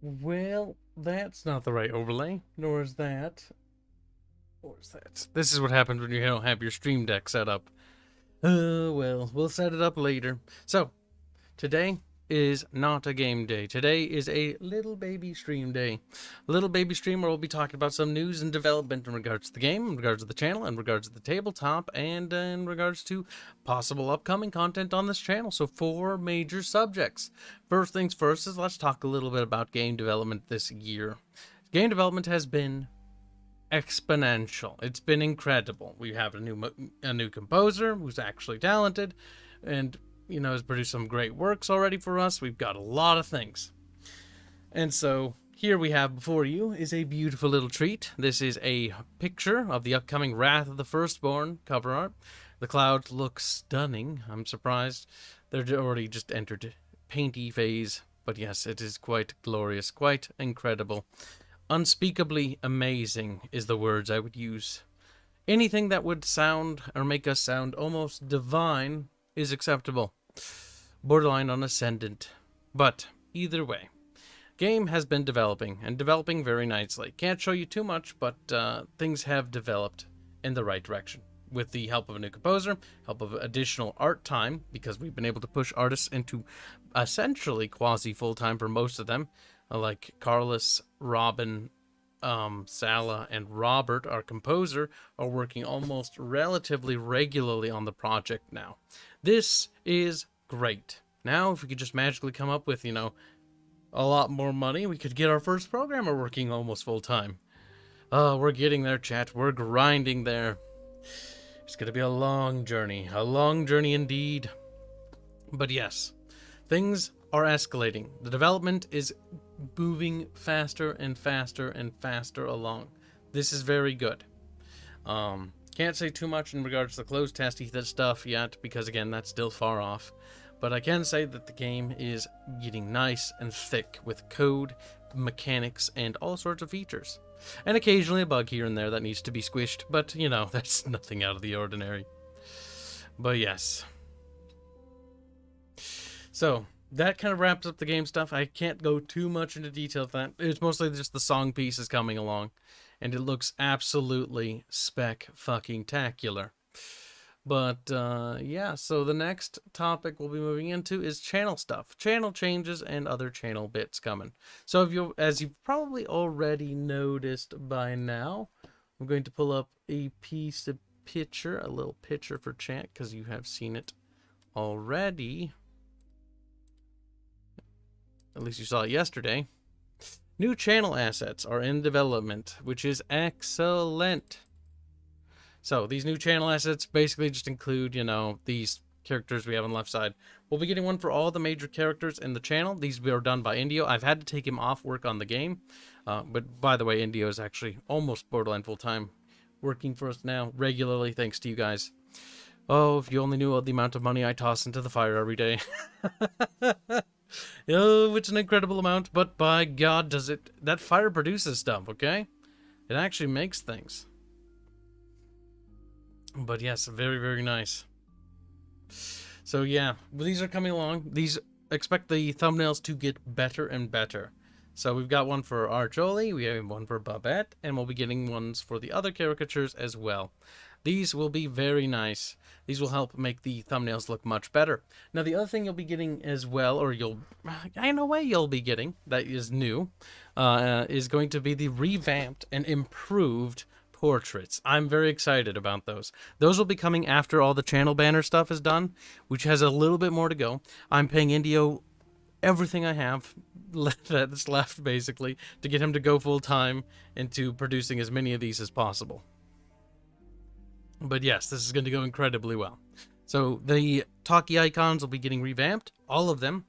Well, that's not the right overlay, nor is that. Or is that? This is what happens when you don't have your Stream Deck set up. Well, we'll set it up later. So, today is not a game day. Today is a little baby stream day. A little baby stream where we'll be talking about some news and development in regards to the game, in regards to the channel, in regards to the tabletop, and in regards to possible upcoming content on this channel. So 4 major subjects. First things first is let's talk a little bit about game development this year. Game development has been exponential. It's been incredible. We have a new composer who's actually talented and has produced some great works already for us. We've got a lot of things. And so here we have before you is a beautiful little treat. This is a picture of the upcoming Wrath of the Firstborn cover art. The clouds look stunning. I'm surprised they're already just entered painty phase. But yes, it is quite glorious, quite incredible. Unspeakably amazing is the words I would use. Anything that would sound or make us sound almost divine is acceptable. Borderline on ascendant. But either way, game has been developing and developing very nicely. Can't show you too much, but things have developed in the right direction. With the help of a new composer, help of additional art time, because we've been able to push artists into essentially quasi full-time for most of them, like Carlos, Robin, Sala, and Robert, our composer, are working almost relatively regularly on the project now. This is great. Now, if we could just magically come up with, a lot more money, we could get our first programmer working almost full-time. Oh, we're getting there, chat. We're grinding there. It's going to be a long journey indeed. But yes, things are escalating. The development is moving faster and faster and faster along. This is very good. Can't say too much in regards to the closed testy stuff yet, because again, that's still far off. But I can say that the game is getting nice and thick with code, mechanics, and all sorts of features. And occasionally a bug here and there that needs to be squished, but that's nothing out of the ordinary. But yes. So that kind of wraps up the game stuff. I can't go too much into detail with that. It's mostly just the song pieces coming along. And it looks absolutely spec-fucking-tacular. But, yeah, so the next topic we'll be moving into is channel stuff. Channel changes and other channel bits coming. So as you've probably already noticed by now, I'm going to pull up a picture, a little picture for chat, because you have seen it already. At least you saw it yesterday. New channel assets are in development, which is excellent. So these new channel assets basically just include, these characters we have on the left side. We'll be getting one for all the major characters in the channel. These are done by Indio. I've had to take him off work on the game. But by the way, Indio is actually almost borderline full-time, working for us now regularly, thanks to you guys. Oh, if you only knew the amount of money I toss into the fire every day. Oh, it's an incredible amount, but by God, that fire produces stuff, okay? It actually makes things. But yes, very, very nice. So yeah, these are coming along. Expect the thumbnails to get better and better. So we've got one for Archoli, we have one for Babette, and we'll be getting ones for the other caricatures as well. These will be very nice. These will help make the thumbnails look much better. Now, the other thing you'll be getting as well, or in a way you'll be getting, that is new, is going to be the revamped and improved portraits. I'm very excited about those. Those will be coming after all the channel banner stuff is done, which has a little bit more to go. I'm paying Indio everything I have that's left, basically, to get him to go full-time into producing as many of these as possible. But yes, this is going to go incredibly well. So the talkie icons will be getting revamped, all of them,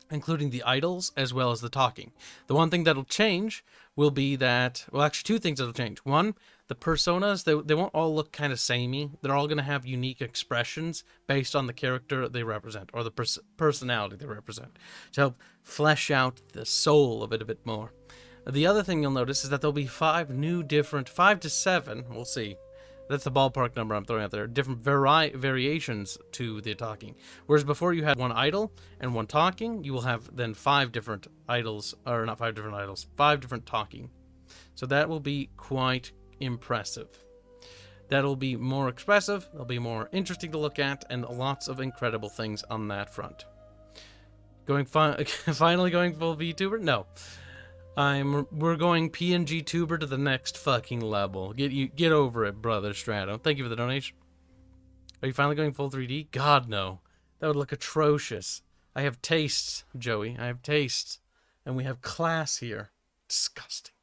including the idols as well as the talking. The one thing that'll change will be that, well, actually 2 things that'll change. One, the personas, they won't all look kind of samey. They're all going to have unique expressions based on the character they represent, or the personality they represent, to help flesh out the soul of it a bit more. The other thing you'll notice is that there'll be 5 to 7, we'll see, That's the ballpark number I'm throwing out there. Different variations to the talking. Whereas before you had one idle and one talking, you will have then 5 different idles, or not 5 different idles, 5 different talking. So that will be quite impressive. That'll be more expressive, it'll be more interesting to look at, and lots of incredible things on that front. Finally going full VTuber? No. We're going PNG tuber to the next fucking level. Get over it, brother Strato. Thank you for the donation. Are you finally going full 3D? God, no. That would look atrocious. I have tastes, Joey. I have tastes. And we have class here. Disgusting.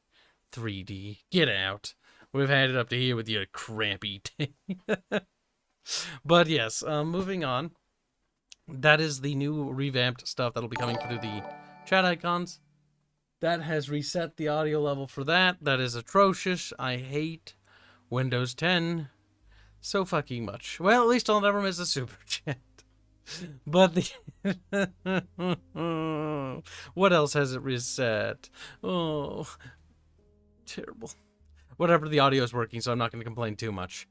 3D. Get out. We've had it up to here with your crappy thing. But yes, moving on. That is the new revamped stuff that'll be coming through the chat icons. That has reset the audio level for that. That is atrocious. I hate Windows 10 so fucking much. Well, at least I'll never miss a super chat. But the... what else has it reset? Oh, terrible. Whatever, the audio is working, so I'm not going to complain too much.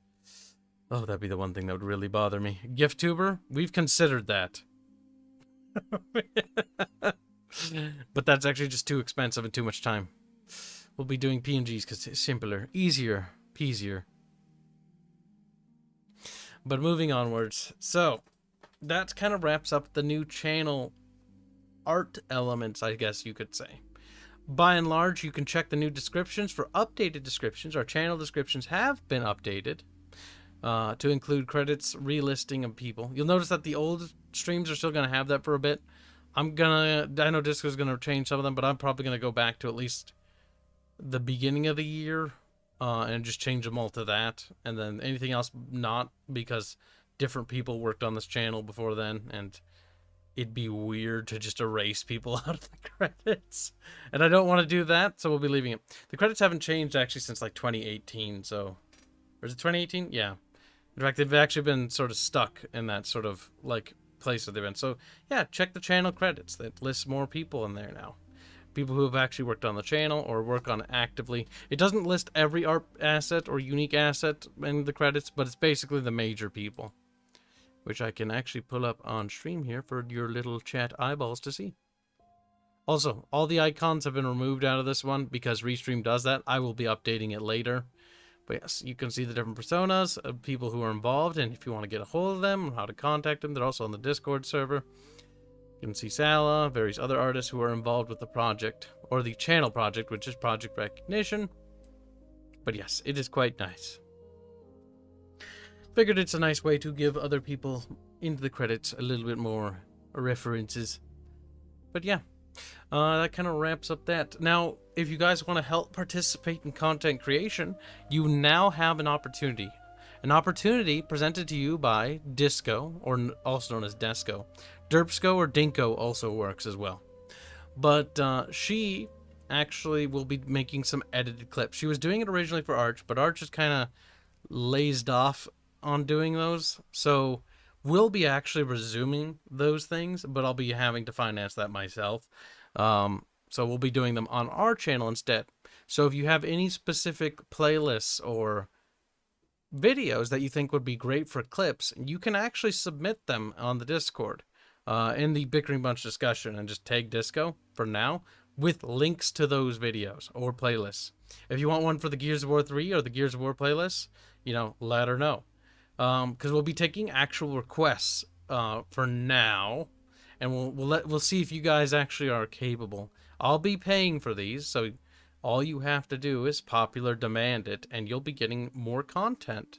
Oh, that'd be the one thing that would really bother me. GIFTuber? We've considered that. But that's actually just too expensive and too much time. We'll be doing PNGs because it's simpler, easier, peasier. But moving onwards. So, that kind of wraps up the new channel art elements, I guess you could say. By and large, you can check the new descriptions for updated descriptions. Our channel descriptions have been updated to include credits, relisting of people. You'll notice that the old streams are still going to have that for a bit. I know Disco's going to change some of them, but I'm probably going to go back to at least the beginning of the year and just change them all to that. And then anything else not, because different people worked on this channel before then, and it'd be weird to just erase people out of the credits. And I don't want to do that, so we'll be leaving it. The credits haven't changed actually since like 2018, so... Or is it 2018? Yeah. In fact, they've actually been sort of stuck in that sort of like place that they've been. So yeah, check the channel credits. That lists more people in there now. People who have actually worked on the channel or work on it actively. It doesn't list every art asset or unique asset in the credits, but it's basically the major people, which I can actually pull up on stream here for your little chat eyeballs to see. Also, all the icons have been removed out of this one because Restream does that. I will be updating it later. But yes, you can see the different personas of people who are involved, and if you want to get a hold of them, how to contact them, they're also on the Discord server. You can see Sala, various other artists who are involved with the project, or the channel project, which is Project Recognition. But yes, it is quite nice. Figured it's a nice way to give other people into the credits a little bit more references. But yeah, that kind of wraps up that. Now, if you guys want to help participate in content creation, you now have an opportunity. An opportunity presented to you by Disco, or also known as Desco. Derpsco or Dinko also works as well. But she actually will be making some edited clips. She was doing it originally for Arch, but Arch is kind of lazed off on doing those. So we'll be actually resuming those things, but I'll be having to finance that myself. So we'll be doing them on our channel instead. So if you have any specific playlists or videos that you think would be great for clips, you can actually submit them on the Discord in the Bickering Bunch discussion and just tag Disco for now with links to those videos or playlists. If you want one for the Gears of War 3 or the Gears of War playlists, you know, let her know. Because we'll be taking actual requests for now, and we'll see if you guys actually are capable. I'll be paying for these, so all you have to do is popular demand it, and you'll be getting more content.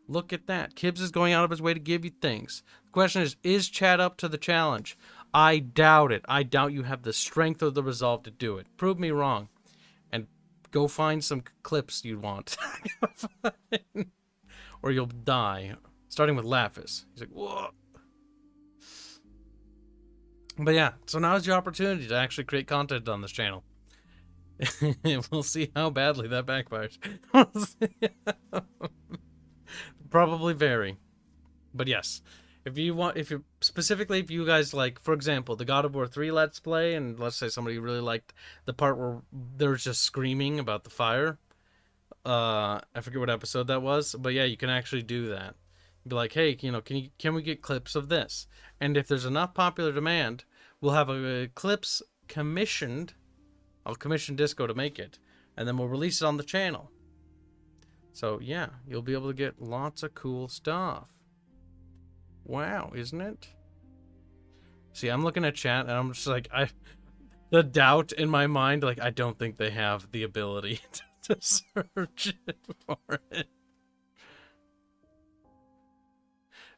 Look at that. Kibs is going out of his way to give you things. The question is chat up to the challenge? I doubt it. I doubt you have the strength or the resolve to do it. Prove me wrong. And go find some clips you want. Or you'll die. Starting with Lapis. He's like, whoa. But yeah, so now's your opportunity to actually create content on this channel. We'll see how badly that backfires. Probably very. But yes, if you guys like, for example, the God of War 3 Let's Play, and let's say somebody really liked the part where there's just screaming about the fire, I forget what episode that was, but yeah, you can actually do that. Be like, hey, you know, can we get clips of this? And if there's enough popular demand, we'll have a clips commissioned. I'll commission Disco to make it, and then we'll release it on the channel. So yeah, you'll be able to get lots of cool stuff. Wow, isn't it? See, I'm looking at chat and I'm just like, the doubt in my mind, like, I don't think they have the ability to search for it.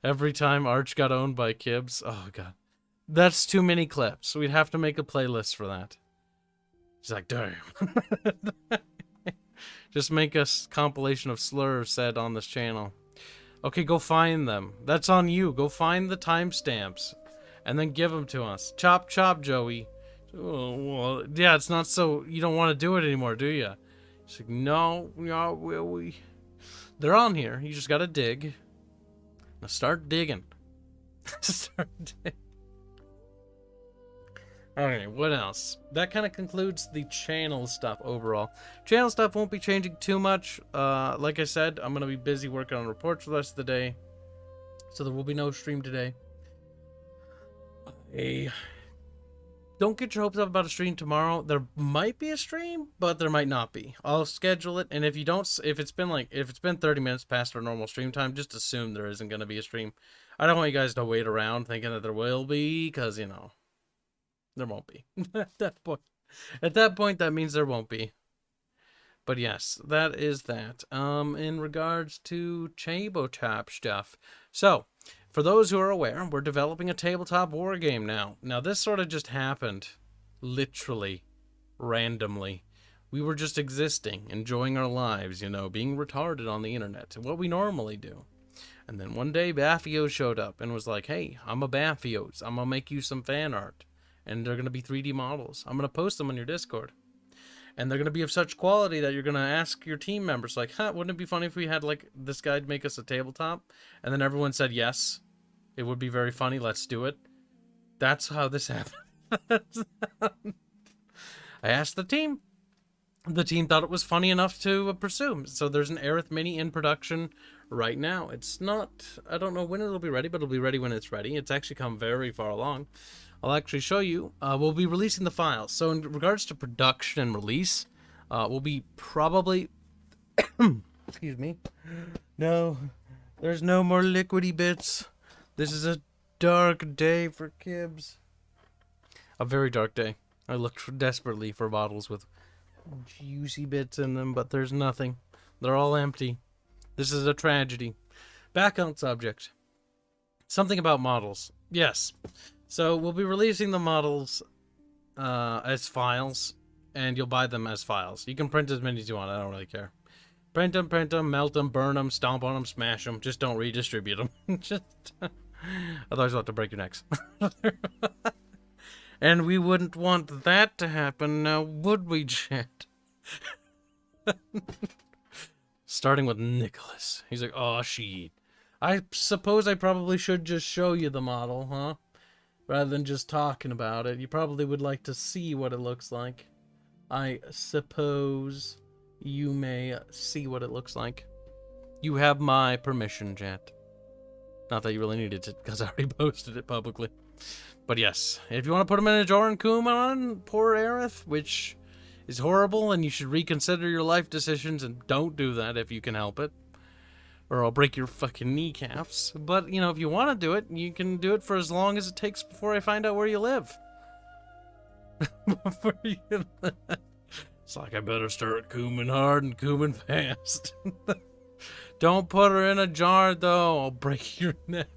Every time Arch got owned by Kibs, oh god. That's too many clips. We'd have to make a playlist for that. He's like, damn. Just make a compilation of slurs said on this channel. Okay, go find them. That's on you. Go find the timestamps. And then give them to us. Chop, chop, Joey. Oh, well, yeah, it's not so... You don't want to do it anymore, do you? He's like, no, we... They're on here. You just gotta dig. Now start digging. Start digging. Okay, what else? That kind of concludes the channel stuff overall. Channel stuff won't be changing too much. Like I said, I'm going to be busy working on reports for the rest of the day. So there will be no stream today. Don't get your hopes up about a stream tomorrow. There might be a stream, but there might not be. I'll schedule it, and if it's been 30 minutes past our normal stream time, just assume there isn't going to be a stream. I don't want you guys to wait around thinking that there will be, because, you know, there won't be. At that point, that means there won't be. But yes, that is that. In regards to tabletop stuff. So, for those who are aware, we're developing a tabletop war game now. Now, this sort of just happened, literally, randomly. We were just existing, enjoying our lives, you know, being retarded on the internet, what we normally do. And then one day, Baffios showed up and was like, hey, I'm a Baffios. I'm going to make you some fan art. And they're going to be 3D models. I'm going to post them on your Discord. And they're going to be of such quality that you're going to ask your team members, like, huh, wouldn't it be funny if we had, like, this guy make us a tabletop? And then everyone said yes. It would be very funny. Let's do it. That's how this happened. I asked the team. The team thought it was funny enough to pursue. So there's an Aerith Mini in production right now. It's not, I don't know when it'll be ready, but it'll be ready when it's ready. It's actually come very far along. I'll actually show you. We'll be releasing the files. So in regards to production and release, we'll be probably... Excuse me. No, there's no more liquidy bits. This is a dark day for Kibs. A very dark day. I looked desperately for bottles with juicy bits in them, but there's nothing. They're all empty. This is a tragedy. Back on subject. Something about models. Yes. So we'll be releasing the models as files, and you'll buy them as files. You can print as many as you want. I don't really care. Print them, melt them, burn them, stomp on them, smash them. Just don't redistribute them. Just otherwise you'll have to break your necks. And we wouldn't want that to happen, now would we, Jet? Starting with Nicholas. He's like, oh, shit. I suppose I probably should just show you the model, huh? Rather than just talking about it. You probably would like to see what it looks like. I suppose you may see what it looks like. You have my permission, Jet. Not that you really needed it, because I already posted it publicly. But yes, if you want to put them in a jar and coom on poor Aerith, which is horrible, and you should reconsider your life decisions, and don't do that if you can help it. Or I'll break your fucking kneecaps. But, you know, if you want to do it, you can do it for as long as it takes before I find out where you live. Before you live. It's like, I better start cooming hard and cooming fast. Don't put her in a jar, though. I'll break your neck.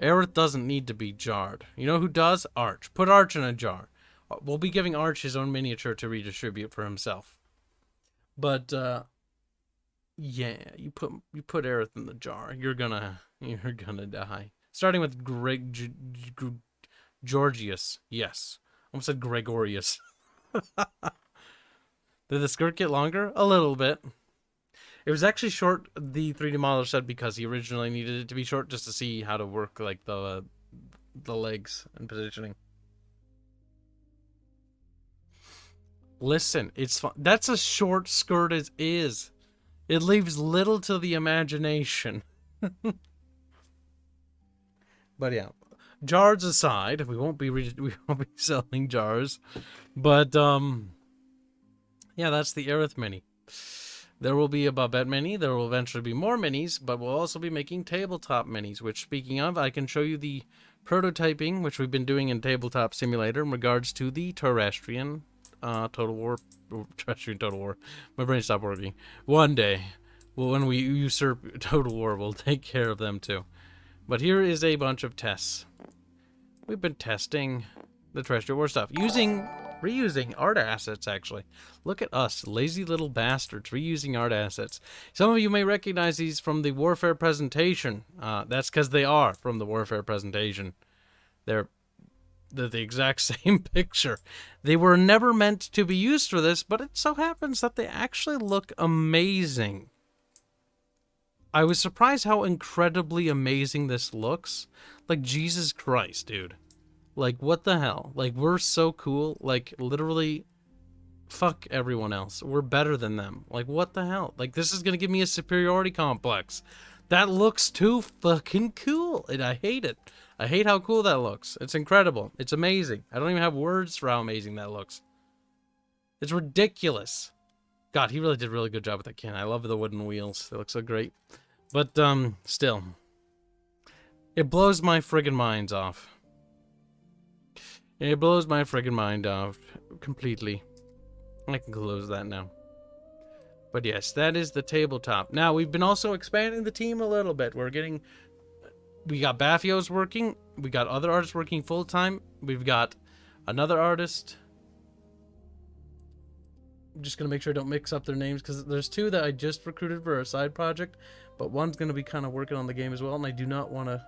Aerith doesn't need to be jarred. You know who does? Arch. Put Arch in a jar. We'll be giving Arch his own miniature to redistribute for himself. But, yeah, you put Aerith in the jar. You're gonna die. Starting with Georgius. Yes. Almost said Gregorius. Did the skirt get longer? A little bit. It was actually short, the 3D modeler said, because he originally needed it to be short just to see how to work, like, the legs and positioning. Listen, it's fun. That's a short skirt as is. It leaves little to the imagination. But yeah, jars aside, we won't be selling jars. But yeah, that's the Aerith Mini. There will be a Babette Mini. There will eventually be more minis, but we'll also be making tabletop minis. Which, speaking of, I can show you the prototyping, which we've been doing in Tabletop Simulator in regards to the Terrestrian Total War. Terrestrian Total War. My brain stopped working. One day, well, when we usurp Total War, we'll take care of them too. But here is a bunch of tests. We've been testing the Terrestrial War stuff. Reusing art assets, actually. Look at us, lazy little bastards, reusing art assets. Some of you may recognize these from the Warfare presentation. That's because they are from the Warfare presentation. They're the exact same picture. They were never meant to be used for this, but it so happens that they actually look amazing. I was surprised how incredibly amazing this looks. Like, Jesus Christ, dude. Like, what the hell? Like, we're so cool. Like, literally, fuck everyone else. We're better than them. Like, what the hell? Like, this is gonna give me a superiority complex. That looks too fucking cool, and I hate it. I hate how cool that looks. It's incredible. It's amazing. I don't even have words for how amazing that looks. It's ridiculous. God, he really did a really good job with that can. I love the wooden wheels. They look so great. But, still. It blows my friggin' minds off. It blows my friggin' mind off completely. I can close that now. But yes, that is the tabletop. Now, we've been also expanding the team a little bit. We got Baffio's working. We got other artists working full-time. We've got another artist. I'm just going to make sure I don't mix up their names, because there's two that I just recruited for a side project, but one's going to be kind of working on the game as well, and I do not want to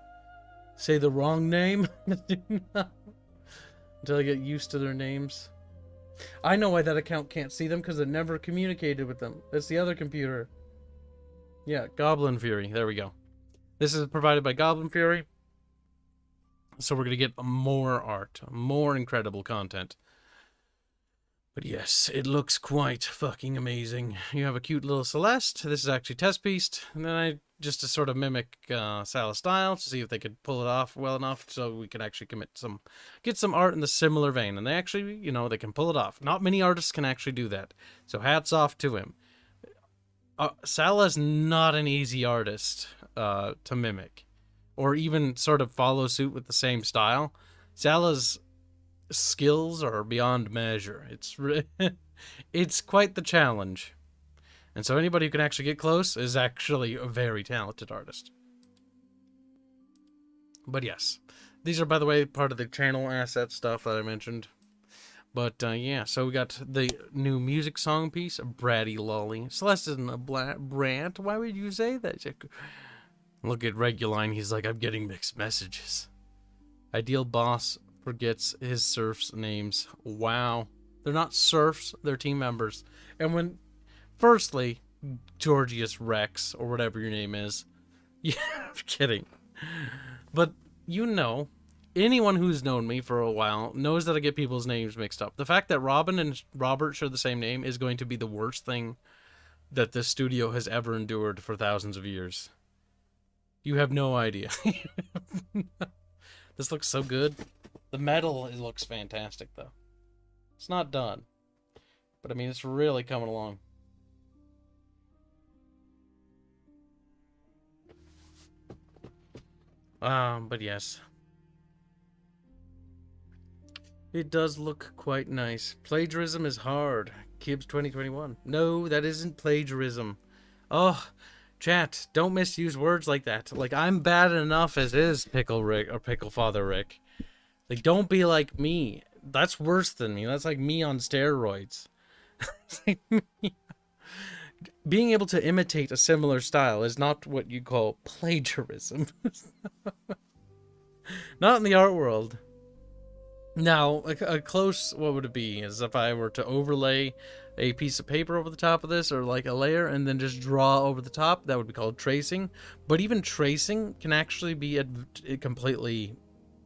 say the wrong name until I get used to their names. I know why that account can't see them, because it never communicated with them. It's the other computer. Yeah, Goblin Fury. There we go. This is provided by Goblin Fury. So we're going to get more art, more incredible content. But yes, it looks quite fucking amazing. You have a cute little Celeste. This is actually test pieced. And then just to sort of mimic Sala's style, to see if they could pull it off well enough so we could actually get some art in the similar vein. And they actually, you know, they can pull it off. Not many artists can actually do that. So hats off to him. Sala's not an easy artist to mimic, or even sort of follow suit with the same style. Sala's skills are beyond measure. It's quite the challenge. And so anybody who can actually get close is actually a very talented artist. But yes, these are, by the way, part of the channel asset stuff that I mentioned. But yeah, so we got the new music song piece, Bratty Lolly. Celeste isn't a brant. Why would you say that? Look at Reguline. He's like, I'm getting mixed messages. Ideal Boss forgets his serfs' names. Wow. They're not serfs, they're team members. And firstly, Georgius Rex, or whatever your name is. Yeah, I'm kidding. But, you know, anyone who's known me for a while knows that I get people's names mixed up. The fact that Robin and Robert share the same name is going to be the worst thing that this studio has ever endured for thousands of years. You have no idea. This looks so good. The metal, it looks fantastic, though. It's not done. But, I mean, it's really coming along. But yes. It does look quite nice. Plagiarism is hard. Kibs 2021. No, that isn't plagiarism. Oh, chat, don't misuse words like that. Like, I'm bad enough as is, Pickle Rick, or Pickle Father Rick. Like, don't be like me. That's worse than me. That's like me on steroids. Being able to imitate a similar style is not what you call plagiarism. Not in the art world. Now, a close, what would it be? Is if I were to overlay a piece of paper over the top of this, or like a layer, and then just draw over the top. That would be called tracing. But even tracing can actually be a completely,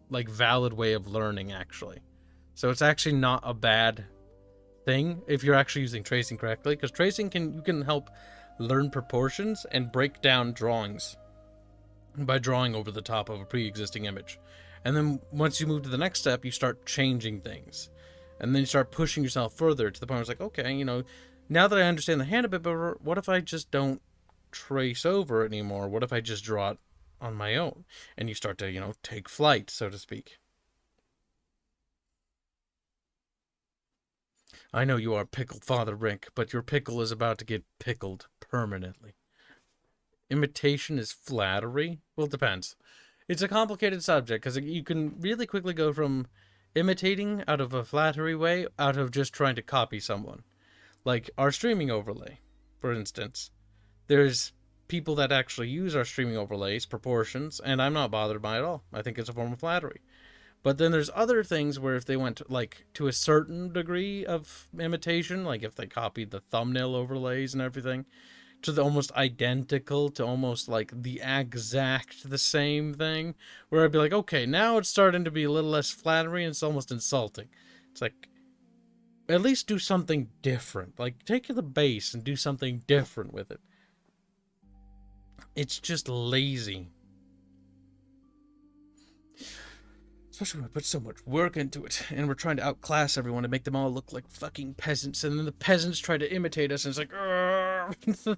like, valid way of learning, actually. So it's actually not a bad thing if you're actually using tracing correctly, because tracing you can help learn proportions, and break down drawings by drawing over the top of a pre-existing image. And then once you move to the next step, you start changing things. And then you start pushing yourself further to the point where it's like, okay, you know, now that I understand the hand a bit better, what if I just don't trace over it anymore? What if I just draw it on my own? And you start to, you know, take flight, so to speak. I know you are Pickle Father Rick, but your pickle is about to get pickled permanently. Imitation is flattery? Well, it depends. It's a complicated subject, because you can really quickly go from imitating out of a flattery way, out of just trying to copy someone. Like our streaming overlay, for instance. There's people that actually use our streaming overlays, proportions, and I'm not bothered by it at all. I think it's a form of flattery. But then there's other things where if they went like to a certain degree of imitation, like if they copied the thumbnail overlays and everything, to the almost identical, to almost like the exact the same thing, where I'd be like, okay, now it's starting to be a little less flattery and it's almost insulting. It's like, at least do something different. Like, take the base and do something different with it. It's just lazy. Especially when we put so much work into it, and we're trying to outclass everyone and make them all look like fucking peasants, and then the peasants try to imitate us, and it's like, it's like,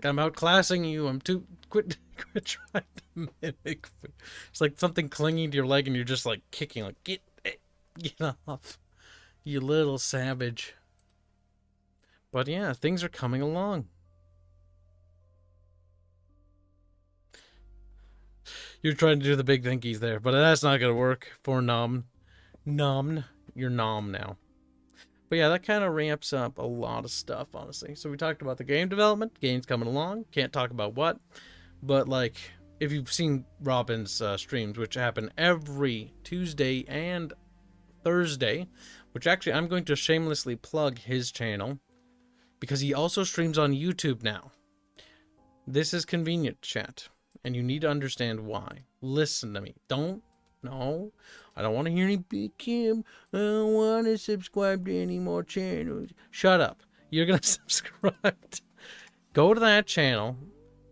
I'm outclassing you, I'm too, quit trying to mimic. It's like something clinging to your leg, and you're just like kicking, like, get off, you little savage. But yeah, things are coming along. You're trying to do the big thinkies there, but that's not going to work for Nom. Nom. You're Nom now. But yeah, that kind of ramps up a lot of stuff, honestly. So we talked about the game development. Game's coming along. Can't talk about what. But, like, if you've seen Robin's streams, which happen every Tuesday and Thursday, which actually I'm going to shamelessly plug his channel, because he also streams on YouTube now. This is convenient, chat. And you need to understand why. Listen to me. No. I don't want to hear any big Kim. I don't want to subscribe to any more channels. Shut up. You're going to subscribe. Go to that channel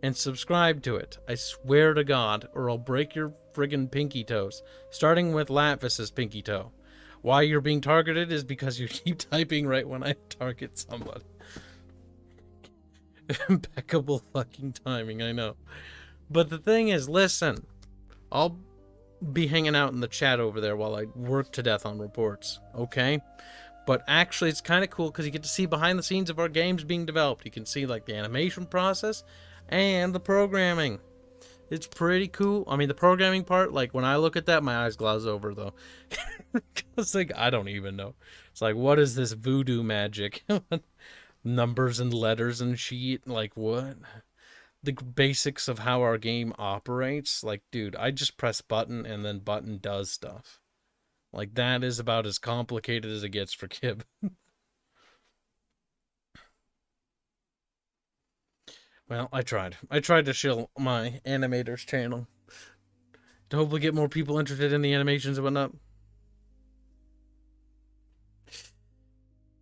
and subscribe to it. I swear to God, or I'll break your friggin' pinky toes. Starting with Latvis's pinky toe. Why you're being targeted is because you keep typing right when I target somebody. Impeccable fucking timing, I know. But the thing is, listen, I'll be hanging out in the chat over there while I work to death on reports, okay? But actually, it's kind of cool because you get to see behind the scenes of our games being developed. You can see, like, the animation process and the programming. It's pretty cool. I mean, the programming part, like, when I look at that, my eyes glaze over, though. Because, like, I don't even know. It's like, what is this voodoo magic? Numbers and letters and shit, like, what? The basics of how our game operates, like, dude, I just press button and then button does stuff. Like, that is about as complicated as it gets for Kib. Well, I tried to shill my animator's channel to hopefully get more people interested in the animations and whatnot.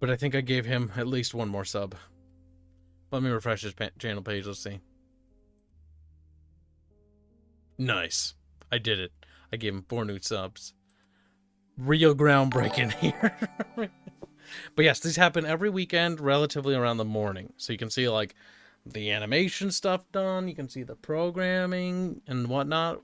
But I think I gave him at least one more sub. Let me refresh his channel page, let's see. Nice. I did it. I gave him 4 new subs. Real groundbreaking here. But yes, these happen every weekend, relatively around the morning. So you can see, like, the animation stuff done. You can see the programming and whatnot.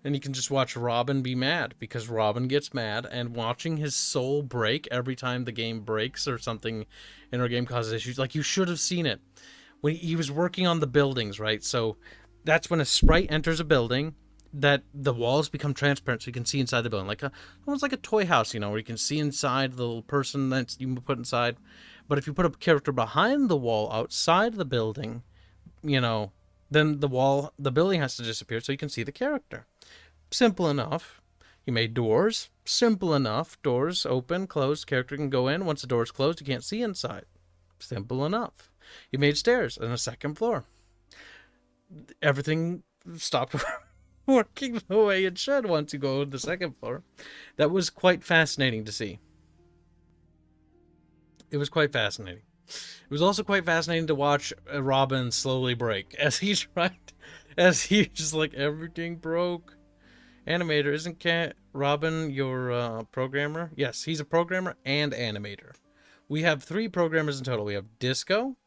And you can just watch Robin be mad, because Robin gets mad, and watching his soul break every time the game breaks or something in our game causes issues. Like, you should have seen it. When he was working on the buildings, right? So that's when a sprite enters a building, that the walls become transparent so you can see inside the building. Like almost like a toy house, you know, where you can see inside the little person that you put inside. But if you put a character behind the wall outside the building, you know, then the building has to disappear so you can see the character. Simple enough. You made doors. Simple enough. Doors open, closed, character can go in. Once the door's closed, you can't see inside. Simple enough. You made stairs on a second floor. Everything stopped working the way it should once you go to the second floor. That was quite fascinating to see. It was quite fascinating. It was also quite fascinating to watch Robin slowly break as he tried, as he just like everything broke. Animator, isn't Robin your programmer? Yes, he's a programmer and animator. We have 3 programmers in total. We have Disco,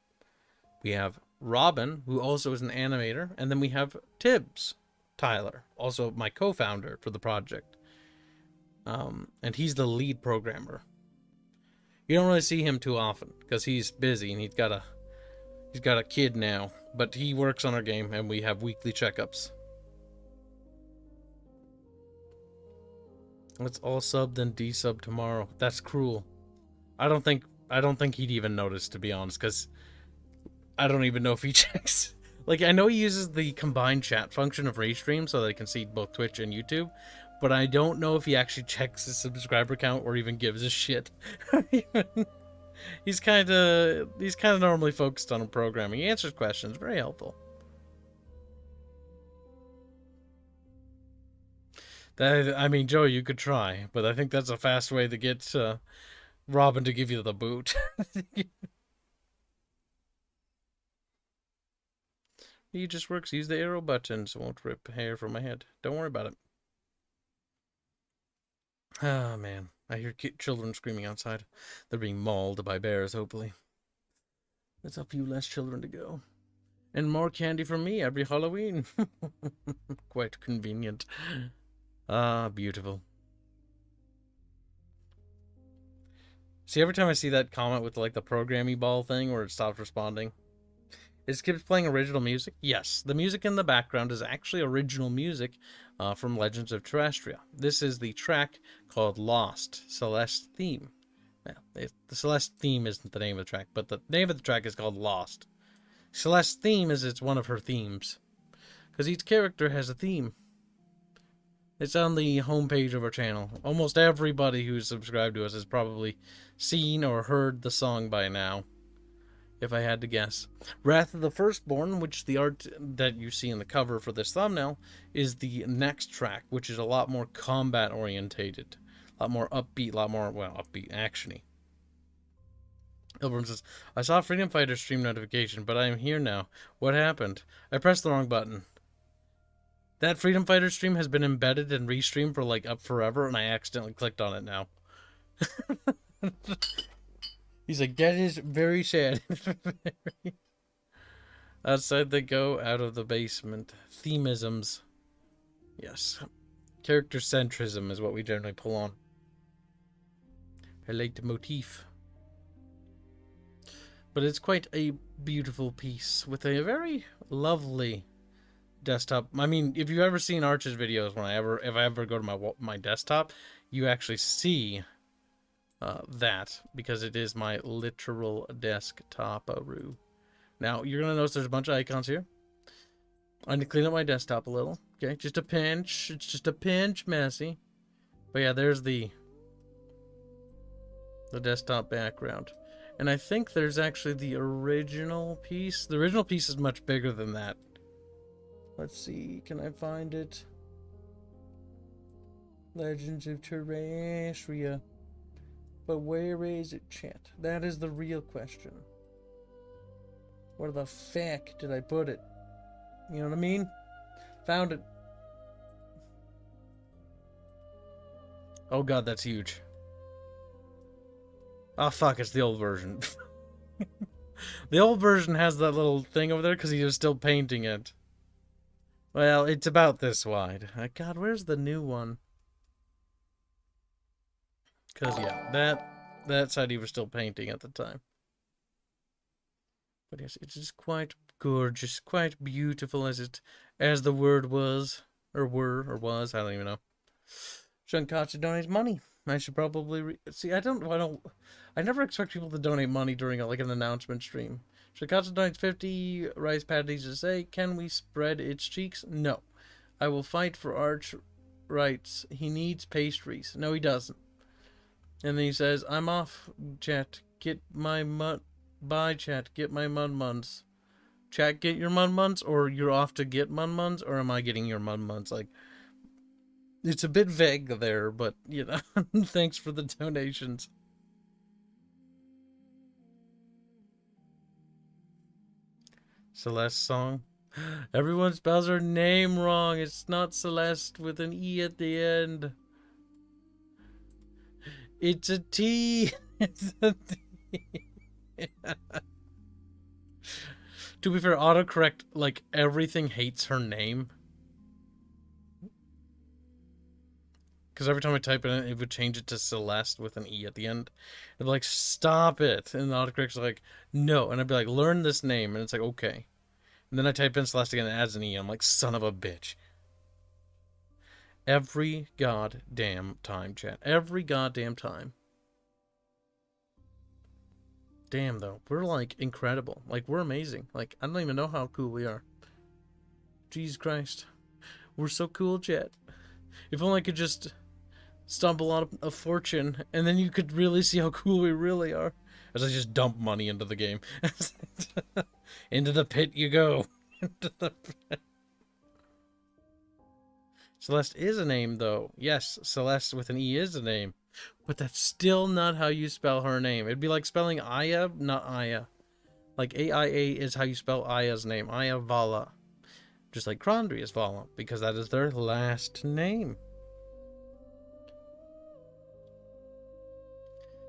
we have Robin, who also is an animator, and then we have Tibbs, Tyler, also my co-founder for the project. And he's the lead programmer. You don't really see him too often because he's busy and he's got a kid now, but he works on our game and we have weekly checkups. Let's all sub then desub tomorrow. That's cruel. I don't think he'd even notice, to be honest, because I don't even know if he checks. Like, I know he uses the combined chat function of Restream so that he can see both Twitch and YouTube, but I don't know if he actually checks his subscriber count or even gives a shit. He's kind of normally focused on programming. He answers questions, very helpful. I mean, Joe, you could try, but I think that's a fast way to get Robin to give you the boot. He just works. Use the arrow buttons. It won't rip hair from my head. Don't worry about it. Ah, man. I hear children screaming outside. They're being mauled by bears, hopefully. That's a few less children to go. And more candy from me every Halloween. Quite convenient. Ah, beautiful. See, every time I see that comment with like the programmy ball thing where it stops responding. Is Kibs playing original music? Yes, the music in the background is actually original music from Legends of Terrestria. This is the track called Lost, Celeste Theme. Well, the Celeste Theme isn't the name of the track, but the name of the track is called Lost. Celeste Theme is it's one of her themes, because each character has a theme. It's on the homepage of our channel. Almost everybody who's subscribed to us has probably seen or heard the song by now, if I had to guess. Wrath of the Firstborn, which the art that you see in the cover for this thumbnail, is the next track, which is a lot more combat orientated. A lot more upbeat, upbeat, actiony. Ilbram says, I saw Freedom Fighter stream notification, but I am here now. What happened? I pressed the wrong button. That Freedom Fighter stream has been embedded and restreamed for like up forever, and I accidentally clicked on it now. He's like, that is very sad. Outside they go, out of the basement. Themisms. Yes. Character centrism is what we generally pull on. I like the motif. But it's quite a beautiful piece with a very lovely desktop. I mean, if you've ever seen Arch's videos, if I ever go to my desktop, you actually see that, because it is my literal desktop-a-roo. Now, you're going to notice there's a bunch of icons here. I need to clean up my desktop a little. Okay, just a pinch. It's just a pinch messy. But yeah, there's the desktop background. And I think there's actually the original piece. The original piece is much bigger than that. Let's see, can I find it? Legends of Terrestria. But where is it, chat? That is the real question. Where the fuck did I put it? You know what I mean? Found it. Oh god, that's huge. Oh fuck, it's the old version. The old version has that little thing over there because he was still painting it. Well, it's about this wide. God, where's the new one? Because, yeah, that side he was still painting at the time. But yes, it is quite gorgeous, quite beautiful as the word was, or was, I don't even know. Shunkatsu donates money. I should probably see. I never expect people to donate money during like an announcement stream. Shunkatsu donates 50 rice patties to say, can we spread its cheeks? No. I will fight for Arch rights. He needs pastries. No, he doesn't. And then he says, I'm off, chat. Get my bye, chat. Get my mun-muns. Chat, get your mun-muns, or you're off to get mun-muns, or am I getting your mun-muns? Like, it's a bit vague there, but, you know, thanks for the donations. Celeste song. Everyone spells her name wrong. It's not Celeste with an E at the end. It's a T. It's a T. To be fair, autocorrect, like, everything hates her name. Because every time I type it in, it would change it to Celeste with an E at the end. It'd be like, stop it. And the autocorrect's like, no. And I'd be like, learn this name. And it's like, okay. And then I type in Celeste again and it adds an E. I'm like, son of a bitch. Every goddamn time, chat. Every goddamn time. Damn, though. We're, like, incredible. Like, we're amazing. Like, I don't even know how cool we are. Jesus Christ. We're so cool, chat. If only I could just stumble on a fortune, and then you could really see how cool we really are. As I just dump money into the game. Into the pit you go. Into the pit. Celeste is a name, though. Yes, Celeste with an E is a name. But that's still not how you spell her name. It'd be like spelling Aya, not Aya. Like A-I-A is how you spell Aya's name. Aya Vala. Just like Krondri is Vala, because that is their last name.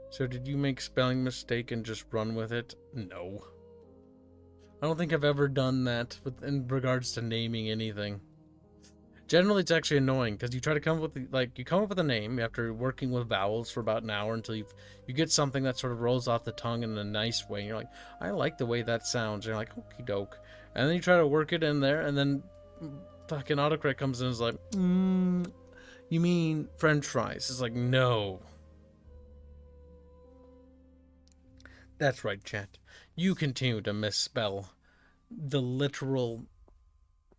So did you make spelling mistake and just run with it? No. I don't think I've ever done that in regards to naming anything. Generally, it's actually annoying because you try to come up with you come up with a name after working with vowels for about an hour until you get something that sort of rolls off the tongue in a nice way. And you're like, I like the way that sounds. And you're like, okie doke. And then you try to work it in there, and then fucking autocorrect comes in and is like, you mean French fries? It's like, no. That's right, chat. You continue to misspell the literal.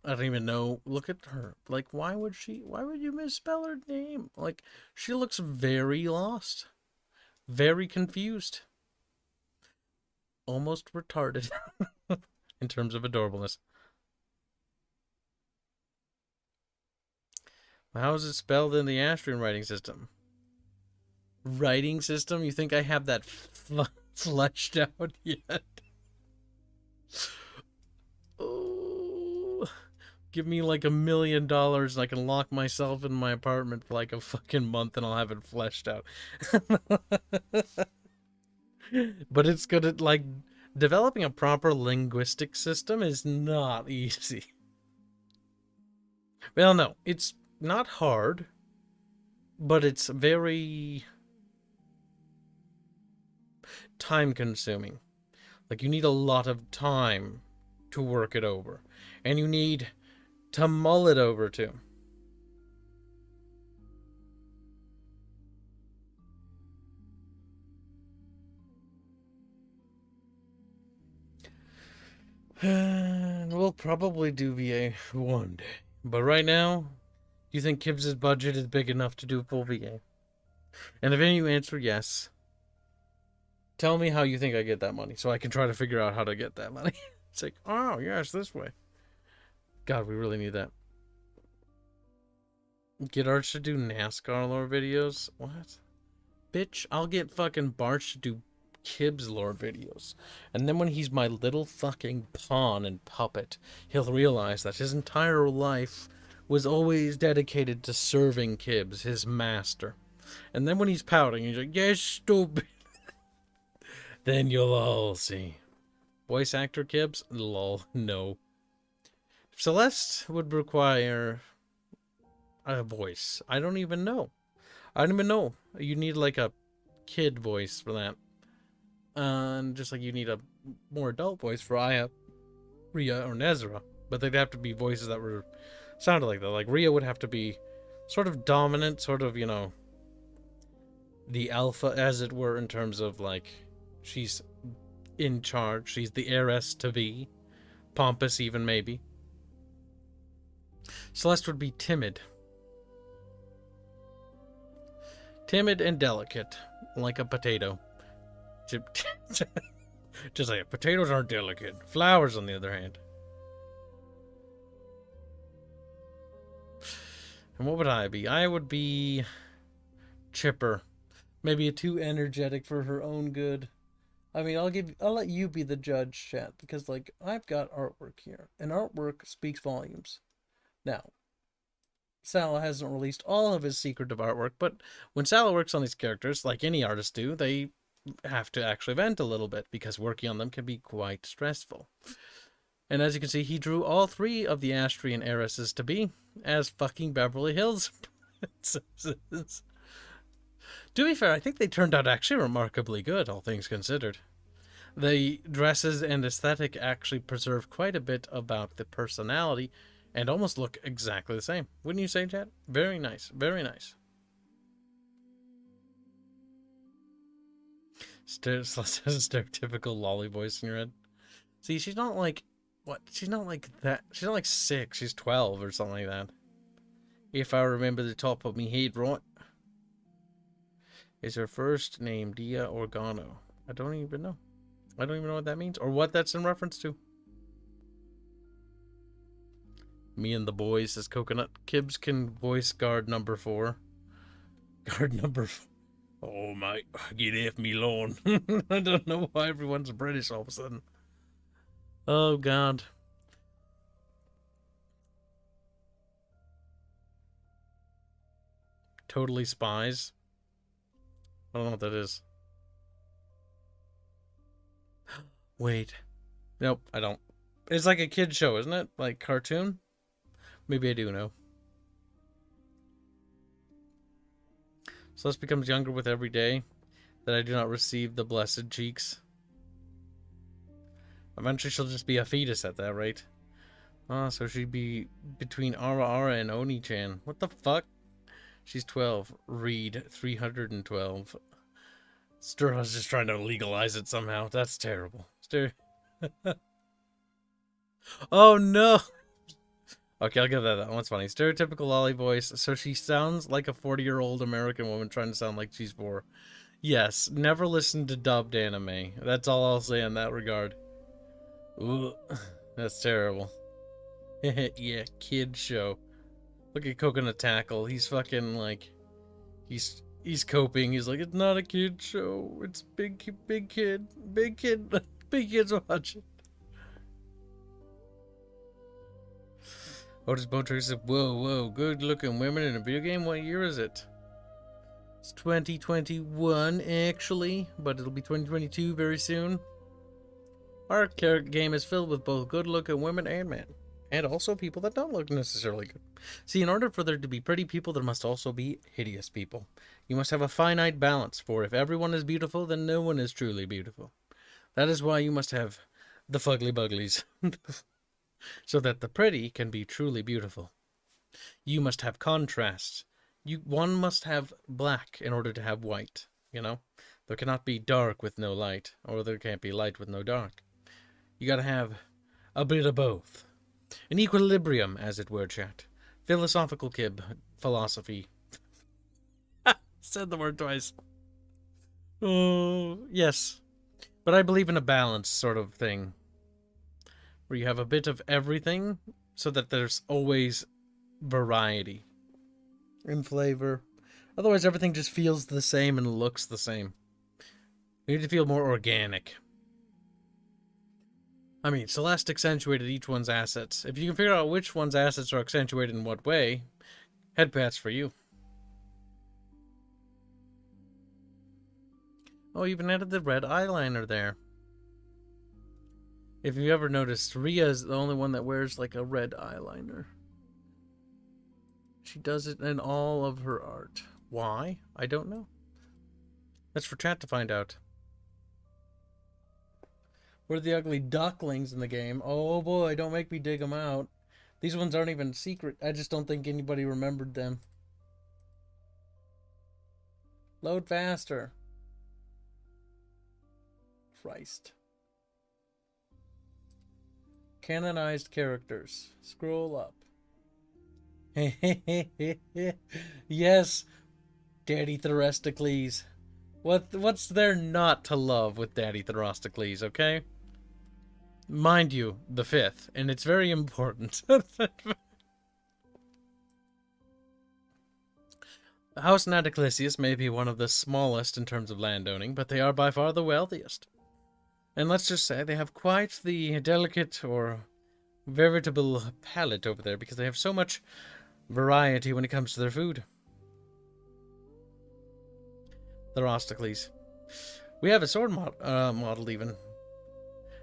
I don't even know. Look at her. Like, why would you misspell her name? Like, she looks very lost. Very confused. Almost retarded. In terms of adorableness. How is it spelled in the Astrian writing system? Writing system? You think I have that fleshed out yet? Oh, give me like $1 million and I can lock myself in my apartment for like a fucking month and I'll have it fleshed out. But it's gonna, like, developing a proper linguistic system is not easy. Well, no, it's not hard, but it's very time consuming. Like, you need a lot of time to work it over, and you need to mull it over too. We'll probably do VA one day, but right now, do you think Kibs' budget is big enough to do full VA? And if any you answer yes, tell me how you think I get that money, so I can try to figure out how to get that money. It's like, oh, yes, this way. God, we really need that. Get Arch to do NASCAR lore videos? What? Bitch, I'll get fucking Barch to do Kibs lore videos. And then when he's my little fucking pawn and puppet, he'll realize that his entire life was always dedicated to serving Kibs, his master. And then when he's pouting, he's like, yes, stupid. Then you'll all see. Voice actor Kibs? Lol, no. Celeste would require a voice. I don't even know. I don't even know. You need like a kid voice for that. And just like you need a more adult voice for Aya, Rhea, or Nezra. But they'd have to be voices that were sounded like that. Like Rhea would have to be sort of dominant, sort of, you know, the alpha, as it were, in terms of like she's in charge. She's the heiress to be. Pompous, even, maybe. Celeste would be timid. Timid and delicate, like a potato. Just like potatoes aren't delicate. Flowers, on the other hand. And what would I be? I would be chipper. Maybe too energetic for her own good. I mean, I'll let you be the judge, chat, because like I've got artwork here, and artwork speaks volumes. Now, Sala hasn't released all of his secretive artwork, but when Sala works on these characters, like any artist do, they have to actually vent a little bit because working on them can be quite stressful. And as you can see, he drew all 3 of the Astrian heiresses to be as fucking Beverly Hills princesses. To be fair, I think they turned out actually remarkably good, all things considered. The dresses and aesthetic actually preserve quite a bit about the personality and almost look exactly the same. Wouldn't you say, Chad? Very nice. Very nice. Stereotypical lolly voice in your head. See, she's not like... What? She's not like that. She's not like 6. She's 12 or something like that. If I remember the top of me head right. Is her first name Dia Organo? I don't even know. I don't even know what that means or what that's in reference to. Me and the boys, says Coconut. Kibs can voice guard number 4. Guard number 4. Oh, mate. Get off me lawn. I don't know why everyone's British all of a sudden. Oh, God. Totally Spies. I don't know what that is. Wait. Nope, I don't. It's like a kid show, isn't it? Like cartoon? Maybe I do know. Celeste becomes younger with every day that I do not receive the blessed cheeks. Eventually she'll just be a fetus at that rate. Oh, so she'd be between Ara Ara and Oni-chan. What the fuck? She's 12. Read 312. Sturla's just trying to legalize it somehow. That's terrible. Oh no! Okay, I'll give that one's funny. Stereotypical lolly voice. So she sounds like a 40-year-old American woman trying to sound like she's 4. Yes, never listen to dubbed anime. That's all I'll say in that regard. Ooh, that's terrible. Yeah, kid show. Look at Coconut Tackle. He's fucking like, he's coping. He's like, it's not a kid show. It's big kid, big kids watching. Otis Botrace said, whoa, good looking women in a video game? What year is it? It's 2021, actually, but it'll be 2022 very soon. Our game is filled with both good looking women and men. And also people that don't look necessarily good. See, in order for there to be pretty people, there must also be hideous people. You must have a finite balance, for if everyone is beautiful, then no one is truly beautiful. That is why you must have the fugly buglies. So that the pretty can be truly beautiful. You must have contrasts. One must have black in order to have white, you know? There cannot be dark with no light, or there can't be light with no dark. You gotta have a bit of both. An equilibrium, as it were, chat. Philosophical kib. Philosophy. Said the word twice. Oh, yes. But I believe in a balance sort of thing. Where you have a bit of everything, so that there's always variety in flavor. Otherwise, everything just feels the same and looks the same. You need to feel more organic. I mean, Celeste accentuated each one's assets. If you can figure out which one's assets are accentuated in what way, head pats for you. Oh, even added the red eyeliner there. If you ever noticed, Ria is the only one that wears like a red eyeliner. She does it in all of her art. Why? I don't know. That's for chat to find out. We're the ugly ducklings in the game. Oh boy, don't make me dig them out. These ones aren't even secret. I just don't think anybody remembered them. Load faster. Christ. Canonized characters. Scroll up. Yes, Daddy Terrestria. What's there not to love with Daddy Terrestria, okay? Mind you, the 5th, and it's very important. House Nataclisius may be one of the smallest in terms of landowning, but they are by far the wealthiest. And let's just say they have quite the delicate or veritable palate over there because they have so much variety when it comes to their food. Terrestria. We have a sword model even.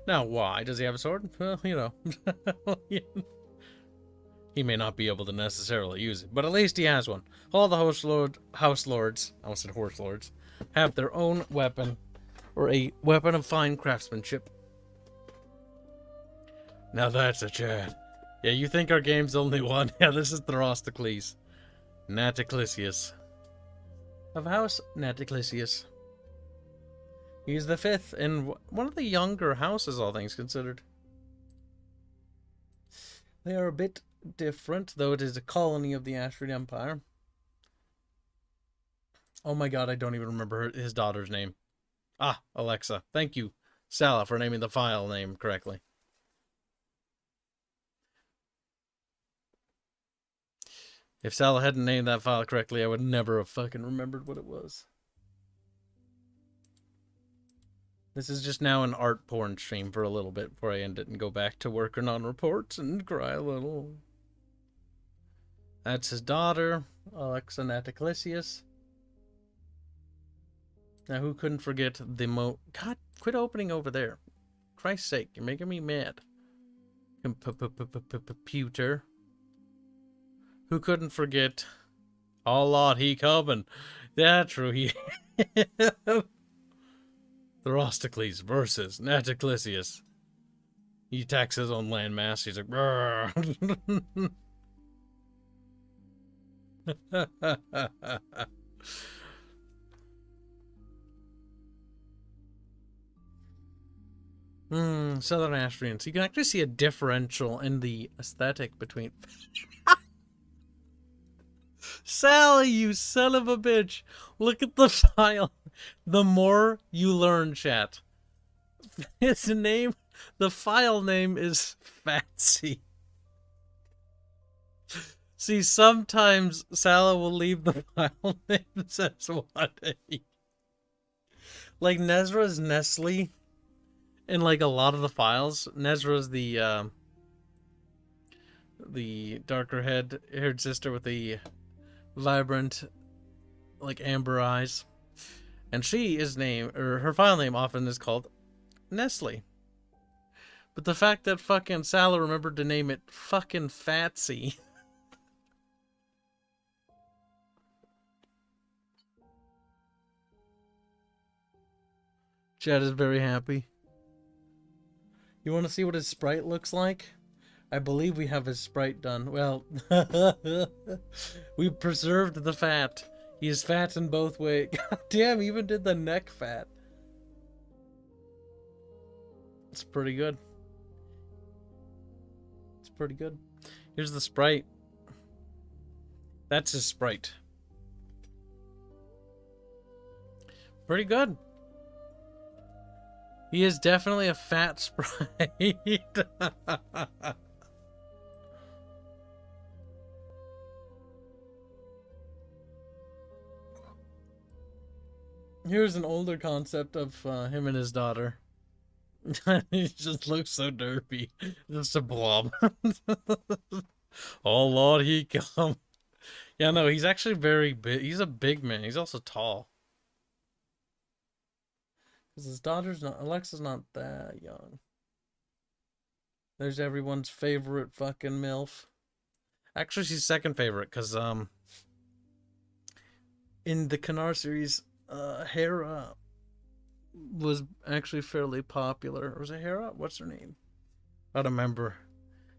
Now, why does he have a sword? Well, you know. He may not be able to necessarily use it, but at least he has one. All the house lords, I almost said horse lords, have their own weapon, or a weapon of fine craftsmanship. Now that's a chat. Yeah, you think our game's only one? Yeah, this is Terrestria. Naticlisius. Of House Naticlisius. He's the 5th in one of the younger houses, all things considered. They are a bit different, though it is a colony of the Astrian Empire. Oh my god, I don't even remember his daughter's name. Ah, Alexa. Thank you, Sala, for naming the file name correctly. If Sala hadn't named that file correctly, I would never have fucking remembered what it was. This is just now an art porn stream for a little bit before I end it and go back to working on reports and cry a little. That's his daughter, Alexa Naticlisius. Now, who couldn't forget the God, quit opening over there. Christ's sake, you're making me mad. Computer. Who couldn't forget? Oh Lord, he coming. That's true. He. Terrestria versus Naticlisius. He attacks his own landmass. He's like, Southern Astrians. You can actually see a differential in the aesthetic between. Sally, you son of a bitch. Look at the file. The more you learn, chat. His name, the file name is Fancy. See, sometimes Sala will leave the file names as what. Like Nezra's Nestle in like a lot of the files. Nezra's the darker haired sister with the vibrant, like, amber eyes. And she is named, or her file name often is called Nestle. But the fact that fucking Sala remembered to name it fucking Fatsy. Chad is very happy. You want to see what his sprite looks like? I believe we have his sprite done. Well, we preserved the fat. He is fat in both ways. God damn, he even did the neck fat. It's pretty good. It's pretty good. Here's the sprite. That's his sprite. Pretty good. He is definitely a fat sprite. Here's an older concept of him and his daughter. He just looks so derpy. Just a blob. Oh Lord, he come. Yeah, no, he's actually very big. He's a big man. He's also tall. Because his daughter's not... Alexa's not that young. There's everyone's favorite fucking MILF. Actually, she's second favorite, because, in the Kanar series, Hera was actually fairly popular. Or was it Hera? What's her name? I don't remember.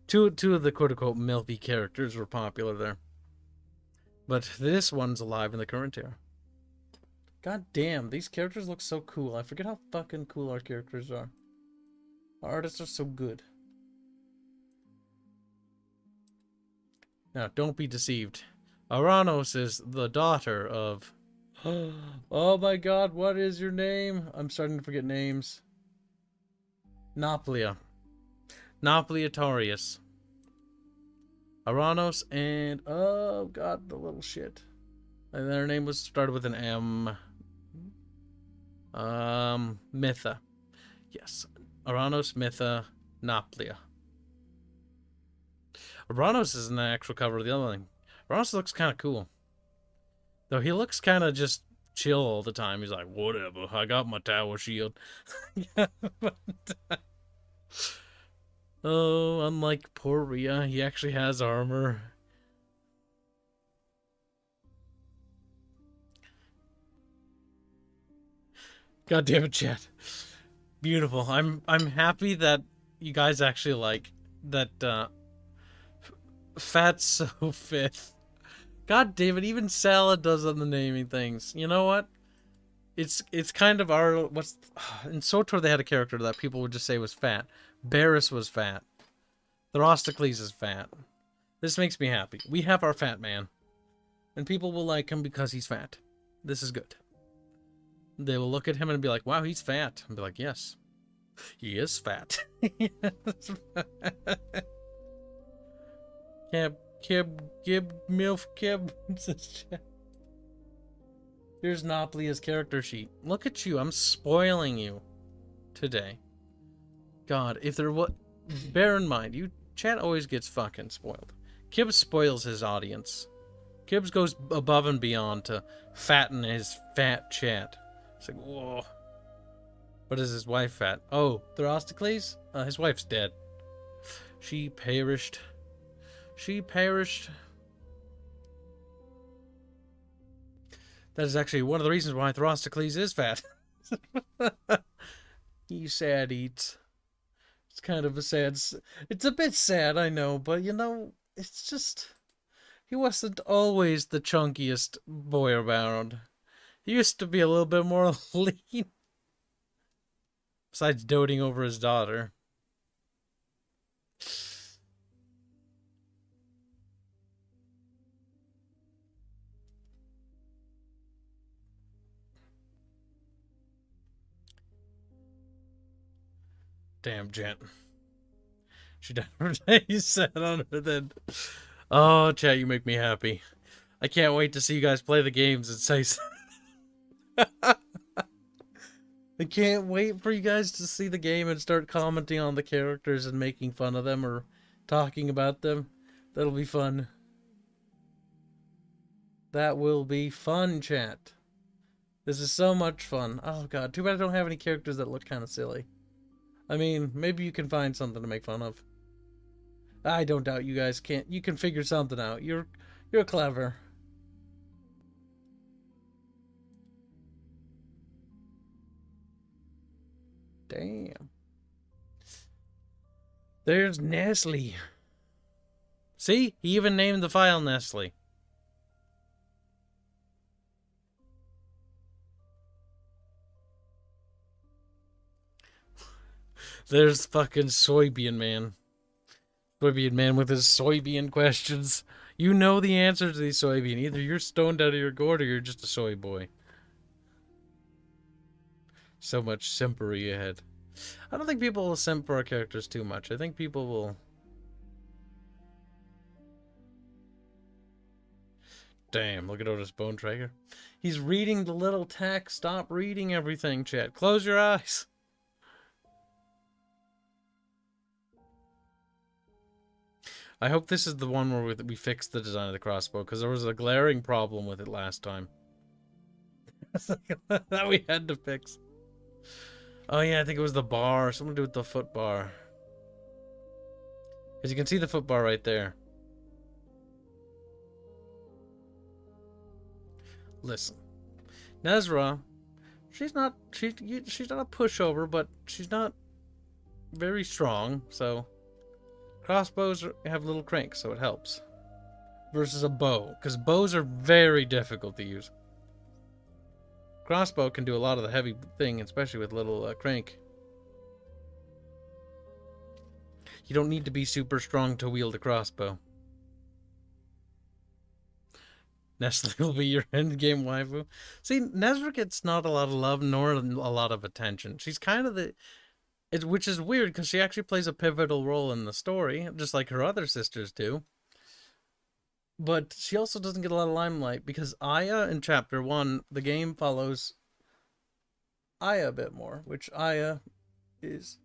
Two of the quote-unquote MILFy characters were popular there. But this one's alive in the current era. God damn, these characters look so cool. I forget how fucking cool our characters are. Our artists are so good. Now, don't be deceived. Aranos is the daughter of... Oh my god, what is your name? I'm starting to forget names. Naplia. Napliatorius. Aranos and... Oh god, the little shit. And their name was started with an M. Mytha. Yes. Aranos Mytha Naplia. Aranos is in the actual cover of the other thing. Aranos looks kind of cool. Though he looks kind of just chill all the time. He's like, whatever, I got my tower shield. Oh, unlike poor Rhea, he actually has armor. God damn it, chat. Beautiful. I'm happy that you guys actually like that Fat's so fifth. God damn it, even Sala does on the naming things. You know what? It's kind of our in SWTOR they had a character that people would just say was fat. Barris was fat. Therostocles is fat. This makes me happy. We have our fat man. And people will like him because he's fat. This is good. They will look at him and be like, wow, he's fat. And be like, yes, he is fat. Kib, milf, Kib. Here's Noplia's character sheet. Look at you, I'm spoiling you today. God, if there was... Bear in mind, chat always gets fucking spoiled. Kibs spoils his audience. Kibs goes above and beyond to fatten his fat chat. It's like, whoa. But is his wife fat? Oh, Therostocles? His wife's dead. She perished. She perished. That is actually one of the reasons why Therostocles is fat. He sad eats. It's kind of a sad... It's a bit sad, I know, but you know, it's just... He wasn't always the chunkiest boy around. He used to be a little bit more lean. Besides doting over his daughter. Damn, Jen. She died from you sat on her then. Oh, chat, you make me happy. I can't wait to see you guys play the games and say I can't wait for you guys to see the game and start commenting on the characters and making fun of them or talking about them. That'll be fun. That will be fun, chat. This is so much fun. Oh god, too bad I don't have any characters that look kind of silly. I mean, maybe you can find something to make fun of. I don't doubt you guys can't. You can figure something out. You're clever. Damn. There's Nestle. See? He even named the file Nestle. There's fucking Soybean Man. Soybean Man with his soybean questions. You know the answer to these soybean. Either you're stoned out of your gourd or you're just a soy boy. So much simpery ahead. I don't think people will simp for our characters too much. I think people will... Damn, look at Otis Bone Traeger. He's reading the little text. Stop reading everything, chat. Close your eyes. I hope this is the one where we fixed the design of the crossbow, because there was a glaring problem with it last time. That we had to fix. Oh yeah, I think it was the bar. Something to do with the foot bar. Because you can see the foot bar right there. Listen. Nezra, she's not a pushover, but she's not very strong, so... Crossbows have little cranks, so it helps. Versus a bow, because bows are very difficult to use. Crossbow can do a lot of the heavy thing, especially with little crank. You don't need to be super strong to wield a crossbow. Nestle will be your endgame waifu. See, Nezra gets not a lot of love, nor a lot of attention. She's kind of the... which is weird, because she actually plays a pivotal role in the story, just like her other sisters do. But she also doesn't get a lot of limelight, because Aya in Chapter 1, the game follows Aya a bit more, which Aya is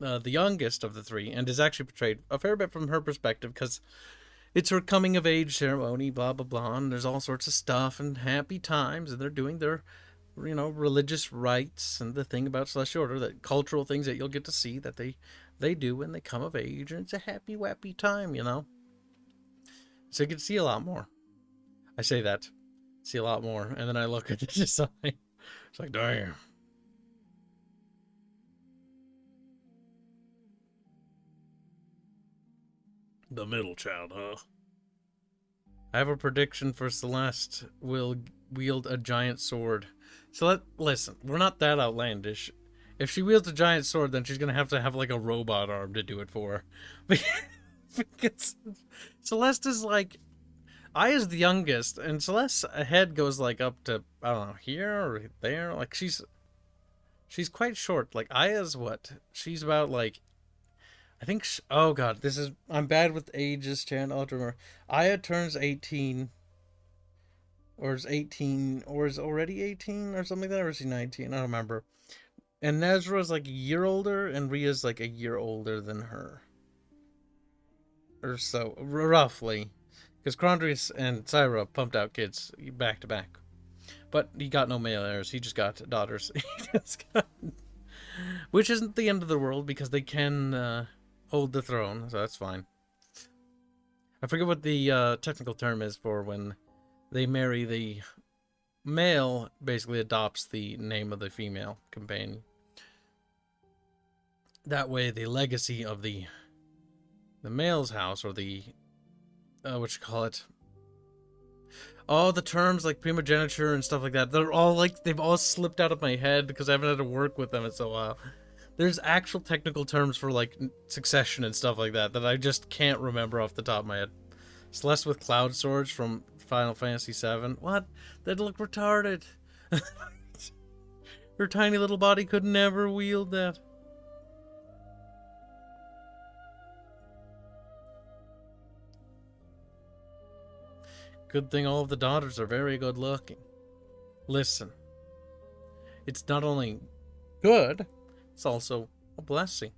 the youngest of the three, and is actually portrayed a fair bit from her perspective, because it's her coming of age ceremony, blah blah blah, and there's all sorts of stuff and happy times, and they're doing their, you know, religious rites and the thing about celestial order, that cultural things that you'll get to see that they do when they come of age, and it's a happy wappy time, you know. So you can see a lot more. I say that, see a lot more, and then I look at the design. It's like, damn. The middle child, huh? I have a prediction for Celeste will wield a giant sword. So listen, we're not that outlandish. If she wields a giant sword, then she's gonna have to have like a robot arm to do it for her. Because Celeste is like, Aya's the youngest, and Celeste's head goes like up to, I don't know, here or there. Like she's quite short. Like Aya's what? She's about like, I think, oh god, I'm bad with ages, Chan. I'll have to remember. Aya turns 18, or is 18, or is already 18, or something like that, or is he 19? I don't remember. And Nezra's like a year older, and Ria's like a year older than her. Or so, roughly. Because Crondrius and Syra pumped out kids back to back. But he got no male heirs, he just got daughters. Which isn't the end of the world, because they can hold the throne, so that's fine. I forget what the technical term is for when they marry. The male basically adopts the name of the female companion. That way the legacy of the male's house, or the what you call it, all the terms like primogeniture and stuff like that, they're all like, they've all slipped out of my head because I haven't had to work with them in so while. There's actual technical terms for like succession and stuff like that I just can't remember off the top of my head. Celeste with cloud swords from Final Fantasy VII. What? That'd look retarded. Her tiny little body could never wield that. Good thing all of the daughters are very good looking. Listen, it's not only good, it's also a blessing.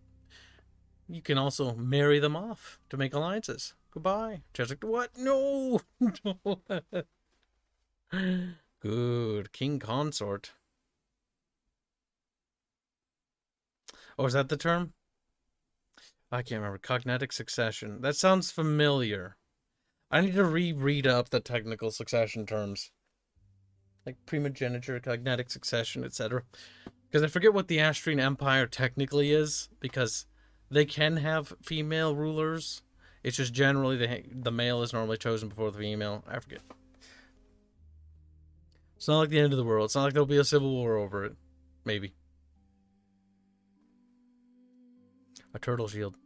You can also marry them off to make alliances. Goodbye. Cheswick, what? No! Good. King consort. Oh, is that the term? I can't remember. Cognetic succession. That sounds familiar. I need to reread up the technical succession terms. Like primogeniture, cognetic succession, etc. Because I forget what the Astrian Empire technically is, because they can have female rulers. It's just generally the male is normally chosen before the female. I forget. It's not like the end of the world. It's not like there'll be a civil war over it. Maybe. A turtle shield.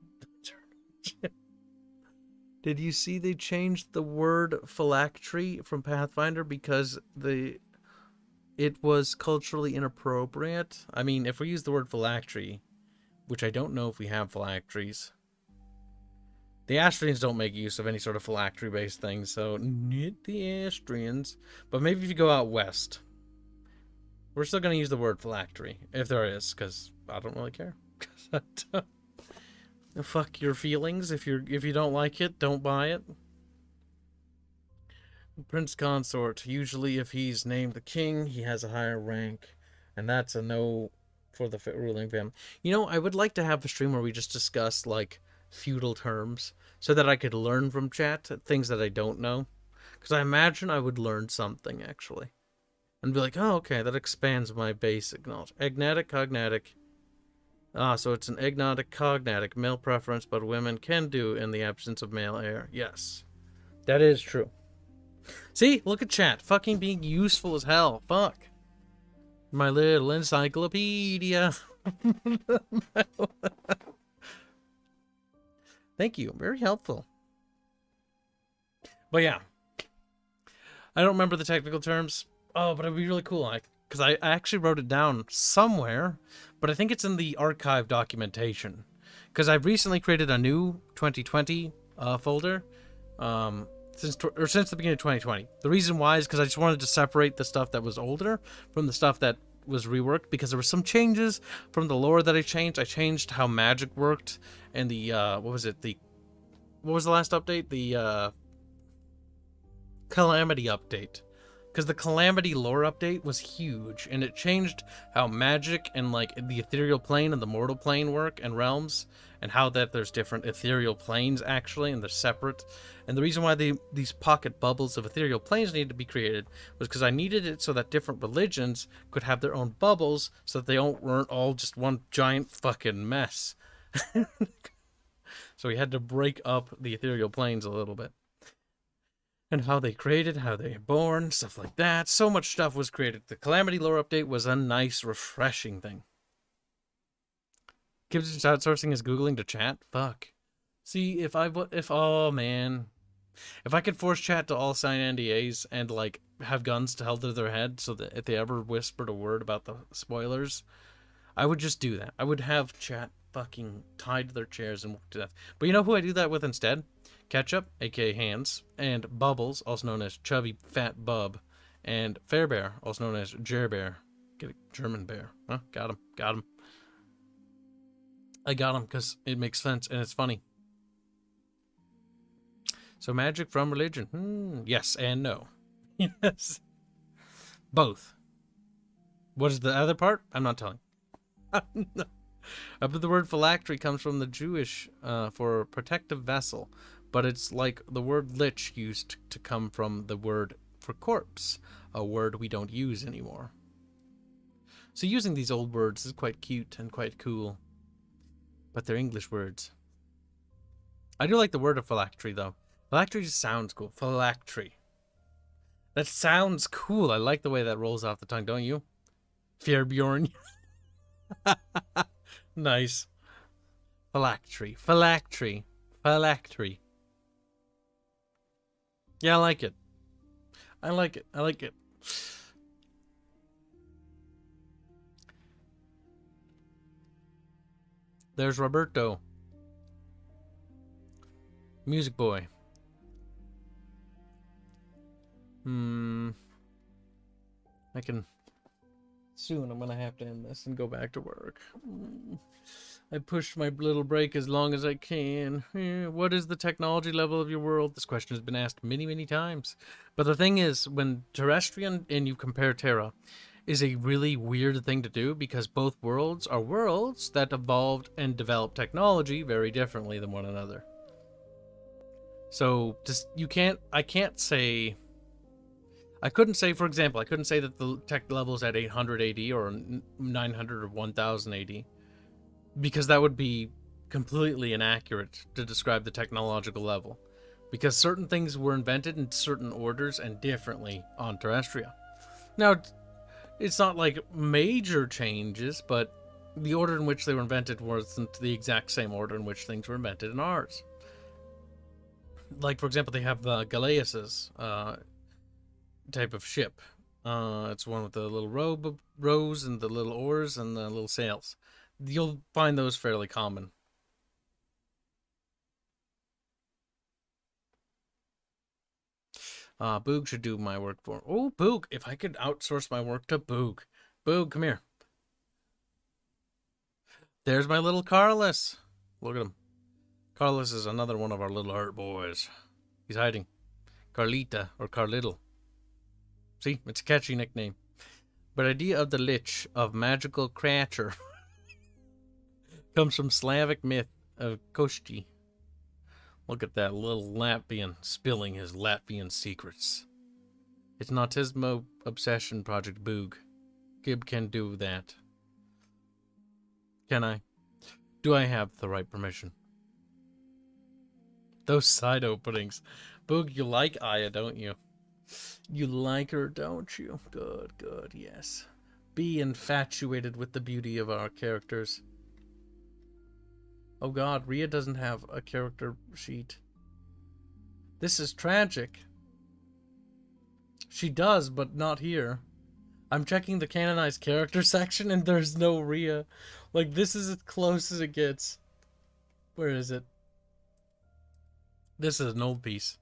Did you see they changed the word phylactery from Pathfinder because it was culturally inappropriate? I mean, if we use the word phylactery, which I don't know if we have phylacteries, the Astrians don't make use of any sort of phylactery-based thing, so not the Astrians. But maybe if you go out west, we're still going to use the word phylactery, if there is, because I don't really care. Fuck your feelings. If you don't like it, don't buy it. Prince consort. Usually, if he's named the king, he has a higher rank, and that's a no for the ruling family. You know, I would like to have a stream where we just discuss like feudal terms, so that I could learn from chat things that I don't know, because I imagine I would learn something actually, and be like, oh, okay, that expands my basic knowledge. Agnatic, cognatic. Ah, so it's an agnatic, cognatic, male preference, but women can do in the absence of male heir. Yes, that is true. See, look at chat, fucking being useful as hell. Fuck. My little encyclopedia. Thank you, very helpful. But yeah, I don't remember the technical terms. Oh, but it'd be really cool, because I actually wrote it down somewhere, but I think it's in the archive documentation. Because I've recently created a new 2020 folder since the beginning of 2020. The reason why is because I just wanted to separate the stuff that was older from the stuff that was reworked because there were some changes from the lore that I changed. I changed how magic worked, and the what was the last update? The Calamity update. Because the Calamity lore update was huge, and it changed how magic and like the ethereal plane and the mortal plane work and realms, and how that there's different ethereal planes actually, and they're separate. And the reason why these pocket bubbles of ethereal planes needed to be created was because I needed it so that different religions could have their own bubbles, so that they weren't all just one giant fucking mess. So we had to break up the ethereal planes a little bit. And how they created, how they were born, stuff like that. So much stuff was created. The Calamity lore update was a nice, refreshing thing. Kibs is outsourcing his Googling to chat? Fuck. See, oh man. If I could force chat to all sign NDAs and, like, have guns to held to their head so that if they ever whispered a word about the spoilers, I would just do that. I would have chat fucking tied to their chairs and worked to death. But you know who I do that with instead? Ketchup, aka Hanse, and Bubbles, also known as Chubby Fat Bub, and Fairbear, also known as Jerbear. Get a German bear. Huh? Got him. I got him because it makes sense and it's funny. So magic from religion. Yes and no. Yes. Both. What is the other part? I'm not telling. But the word phylactery comes from the Jewish for protective vessel. But it's like the word lich used to come from the word for corpse, a word we don't use anymore. So using these old words is quite cute and quite cool. But they're English words. I do like the word of phylactery, though. Phylactery just sounds cool. Phylactery. That sounds cool. I like the way that rolls off the tongue, don't you? Fairbjorn. Nice. Phylactery. Phylactery. Phylactery. Yeah, I like it. I like it. There's Roberto. Music boy. I can... Soon I'm gonna have to end this and go back to work. I pushed my little break as long as I can. What is the technology level of your world? This question has been asked many, many times. But the thing is, when Terrestrian and you compare Terra, is a really weird thing to do because both worlds are worlds that evolved and developed technology very differently than one another. So just I couldn't say, for example, that the tech level is at 800 AD or 900 or 1000 AD. Because that would be completely inaccurate to describe the technological level. Because certain things were invented in certain orders and differently on Terrestria. Now, it's not like major changes, but the order in which they were invented wasn't the exact same order in which things were invented in ours. Like, for example, they have Galeas's type of ship. It's one with the little rows and the little oars and the little sails. You'll find those fairly common. Boog should do my work for... Oh, Boog! If I could outsource my work to Boog. Boog, come here. There's my little Carlos. Look at him. Carlos is another one of our little art boys. He's hiding. Carlita, or Carlittle. See? It's a catchy nickname. But idea of the lich, of magical creature... comes from Slavic myth of Koshti. Look at that little Latvian spilling his Latvian secrets. It's an autismo obsession project, Boog. Gib can do that. Can I? Do I have the right permission? Those side openings. Boog, you like Aya, don't you? You like her, don't you? Good, good, yes. Be infatuated with the beauty of our characters. Oh god, Rhea doesn't have a character sheet. This is tragic. She does, but not here. I'm checking the canonized character section and there's no Rhea. Like, this is as close as it gets. Where is it? This is an old piece.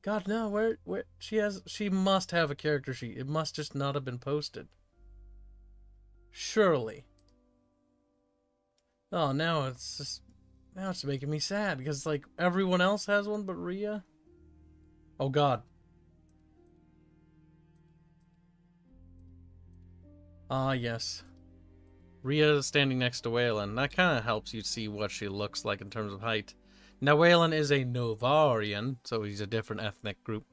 God, no, where she must have a character sheet. It must just not have been posted. Surely. Oh, now it's making me sad because like everyone else has one but Rhea. Oh God. Ah, yes. Rhea is standing next to Waylon. That kind of helps you see what she looks like in terms of height. Now, Waylon is a Novarian, so he's a different ethnic group.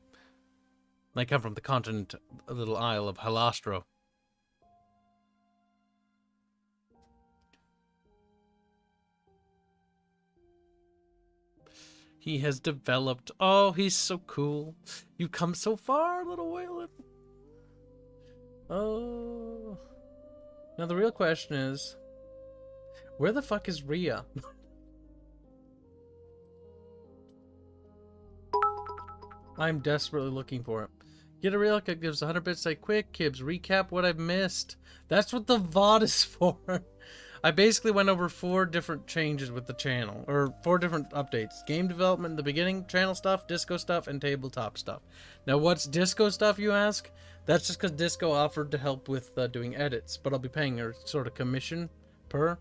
They come from the continent, a little isle of Halastro. He has developed... Oh, he's so cool. You've come so far, little Waylon. Oh. Now, the real question is... Where the fuck is Rhea? I'm desperately looking for it. Get a reel, it gives 100 bits. Say, quick, Kibs, recap what I've missed. That's what the VOD is for. I basically went over 4 different changes with the channel, or 4 different updates. Game development in the beginning, channel stuff, disco stuff, and tabletop stuff. Now, what's disco stuff, you ask? That's just because disco offered to help with doing edits, but I'll be paying her sort of commission per.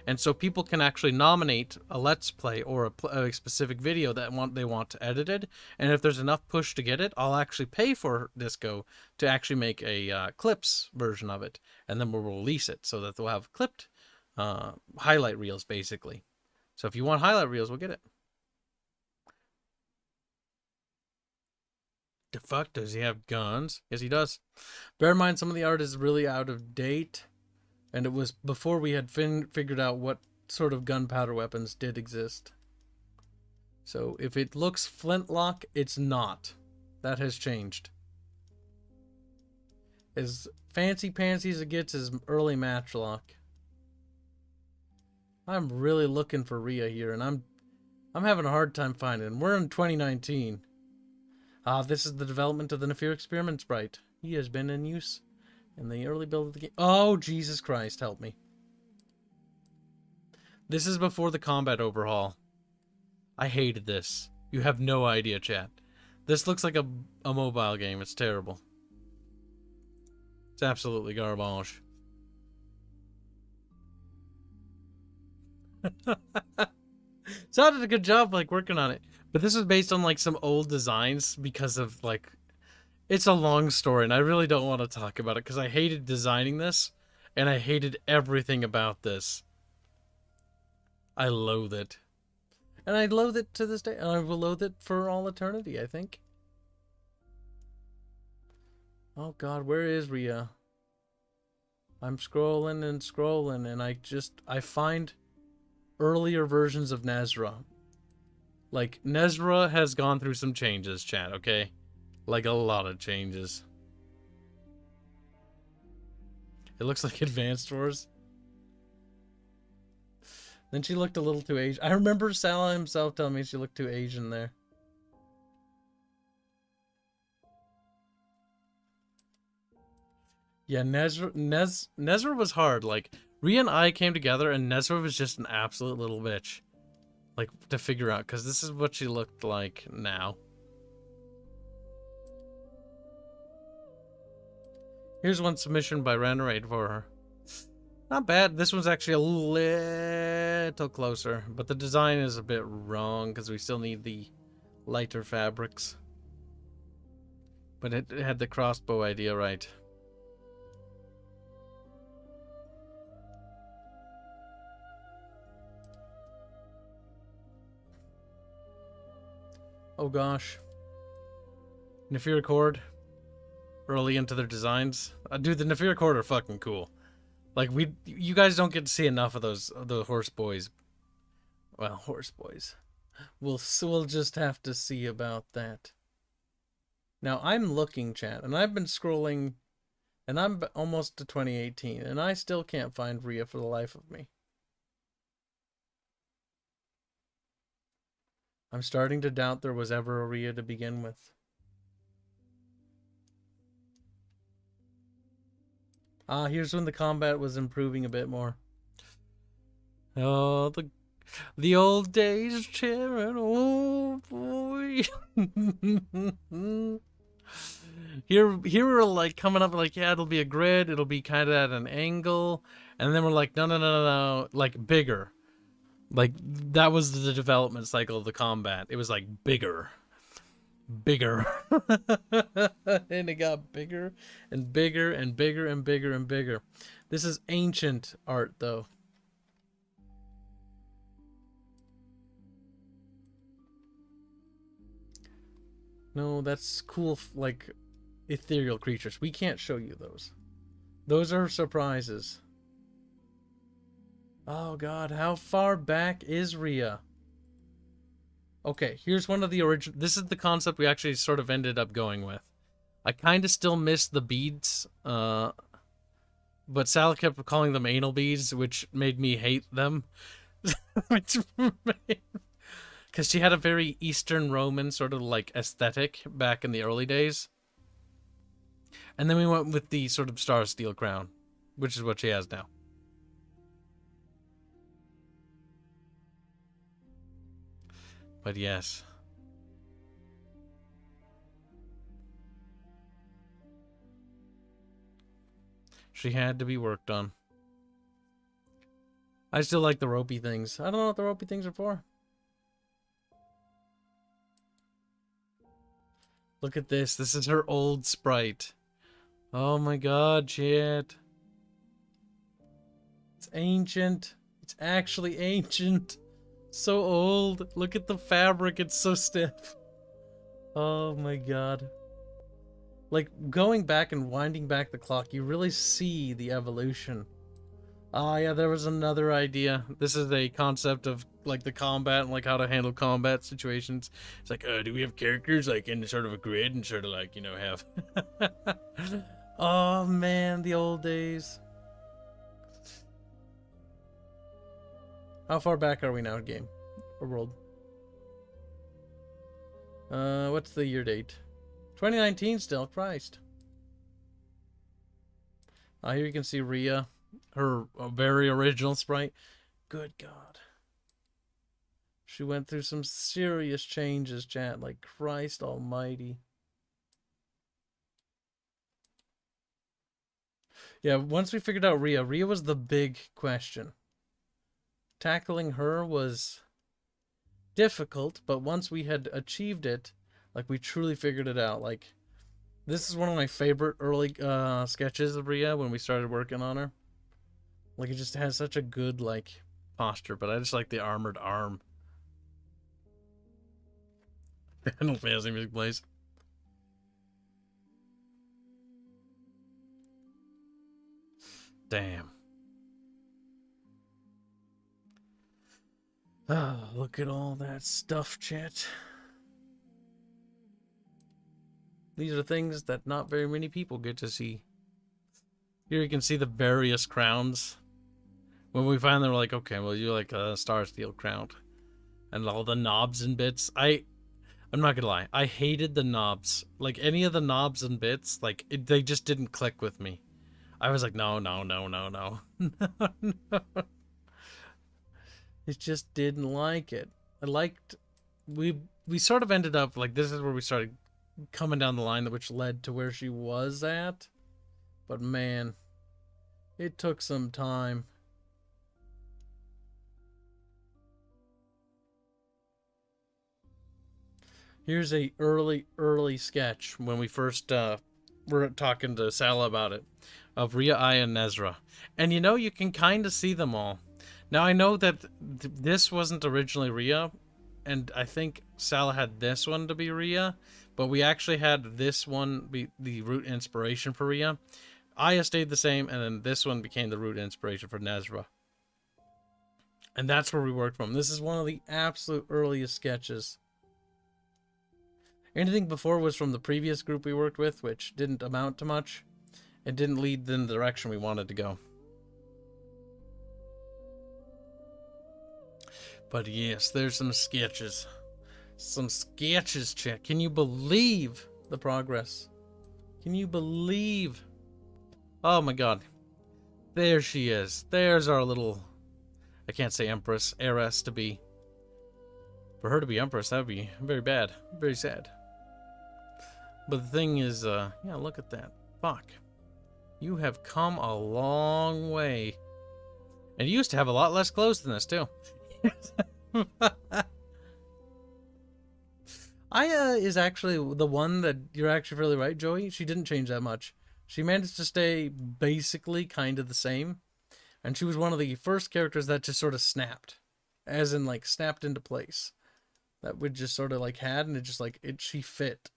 And so people can actually nominate a Let's Play or a specific video that they want edited. And if there's enough push to get it, I'll actually pay for Disco to actually make a clips version of it. And then we'll release it so that they'll have clipped highlight reels, basically. So if you want highlight reels, we'll get it. The fuck, does he have guns? Yes, he does. Bear in mind, some of the art is really out of date. And it was before we had figured out what sort of gunpowder weapons did exist. So if it looks flintlock, it's not. That has changed. As fancy-pantsy as it gets is early matchlock. I'm really looking for Rhea here, and I'm having a hard time finding him. We're in 2019. This is the development of the Nefir experiment sprite. He has been in use in the early build of the game. Oh, Jesus Christ, help me. This is before the combat overhaul. I hated this. You have no idea, chat. This looks like a mobile game. It's terrible. It's absolutely garbage. So I did a good job, like, working on it. But this was based on, like, some old designs because of, like... It's a long story, and I really don't want to talk about it because I hated designing this, and I hated everything about this. I loathe it. And I loathe it to this day, and I will loathe it for all eternity, I think. Oh God, where is Rhea? I'm scrolling and scrolling, and I find earlier versions of Nezra. Like, Nezra has gone through some changes, chat, okay? Like, a lot of changes. It looks like Advanced Wars. Then she looked a little too Asian. I remember Sala himself telling me she looked too Asian there. Yeah, Nezra was hard. Like, Rhea and I came together, and Nezra was just an absolute little bitch. Like, to figure out, because this is what she looked like now. Here's one submission by Rennerade for her. Not bad. This one's actually a little closer, but the design is a bit wrong because we still need the lighter fabrics. But it had the crossbow idea right. Oh gosh. Nefir Accord. Early into their designs. Dude, the Nefir Accord are fucking cool. Like, you guys don't get to see enough of the horse boys. Well, horse boys. We'll just have to see about that. Now, I'm looking, chat, and I've been scrolling, and I'm almost to 2018, and I still can't find Rhea for the life of me. I'm starting to doubt there was ever a Rhea to begin with. Here's when the combat was improving a bit more. Oh, The old days, Sharon, oh boy. Here we're like coming up like, yeah, it'll be a grid, it'll be kind of at an angle, and then we're like, no, like bigger. Like that was the development cycle of the combat. It was like bigger. And it got bigger and bigger and bigger and bigger and bigger. This is ancient art though. No, that's cool, like ethereal creatures. We can't show you those. Those are surprises. Oh god, how far back is Rhea? Okay, here's one of the original. This is the concept we actually sort of ended up going with. I kind of still miss the beads, but Sala kept calling them anal beads, which made me hate them. Because she had a very Eastern Roman sort of like aesthetic back in the early days. And then we went with the sort of star steel crown, which is what she has now. But yes. She had to be worked on. I still like the ropey things. I don't know what the ropey things are for. Look at this. This is her old sprite. Oh my god, shit. It's ancient. It's actually ancient. So old. Look at the fabric. It's so stiff. Oh my god. Like, going back and winding back the clock, you really see the evolution. Oh yeah, there was another idea. This is a concept of, like, the combat and, like, how to handle combat situations. It's like, do we have characters, like, in sort of a grid and sort of, like, you know, have... Oh man, the old days. How far back are we now, game? Or world? What's the year date? 2019 still, Christ. Here you can see Rhea, her very original sprite. Good God. She went through some serious changes, chat, like Christ almighty. Yeah, once we figured out Rhea was the big question. Tackling her was difficult, but once we had achieved it, like, we truly figured it out. Like, this is one of my favorite early sketches of Rhea when we started working on her. Like, it just has such a good, like, posture, but I just like the armored arm. Final Fantasy music plays. Damn. Oh, look at all that stuff, chat. These are things that not very many people get to see. Here you can see the various crowns. When we finally were like, okay, well, you like a star steel crown. And all the knobs and bits. I'm not gonna lie. I hated the knobs. Like, any of the knobs and bits, like, they just didn't click with me. I was like, no. No. It just didn't like it. We sort of ended up, like, this is where we started coming down the line, which led to where she was at. But man, it took some time. Here's a early sketch when we first were talking to Sala about it, of Rhea, Aya, and Nezra. And you know, you can kind of see them all. Now, I know that this wasn't originally Rhea, and I think Sala had this one to be Rhea, but we actually had this one be the root inspiration for Rhea. Aya stayed the same, and then this one became the root inspiration for Nezra. And that's where we worked from. This is one of the absolute earliest sketches. Anything before was from the previous group we worked with, which didn't amount to much. It didn't lead in the direction we wanted to go. But yes, there's some sketches. Some sketches, chat. Can you believe the progress? Can you believe? Oh my god. There she is. There's our little I can't say empress, heiress to be. For her to be empress, that would be very bad. Very sad. But the thing is, yeah, look at that. Fuck. You have come a long way. And you used to have a lot less clothes than this, too. Aya is actually the one that you're actually really right, Joey. She didn't change that much. She managed to stay basically kind of the same. And she was one of the first characters that just sort of snapped. As in, like, snapped into place. That would just sort of, like, had, and it just, like, she fit.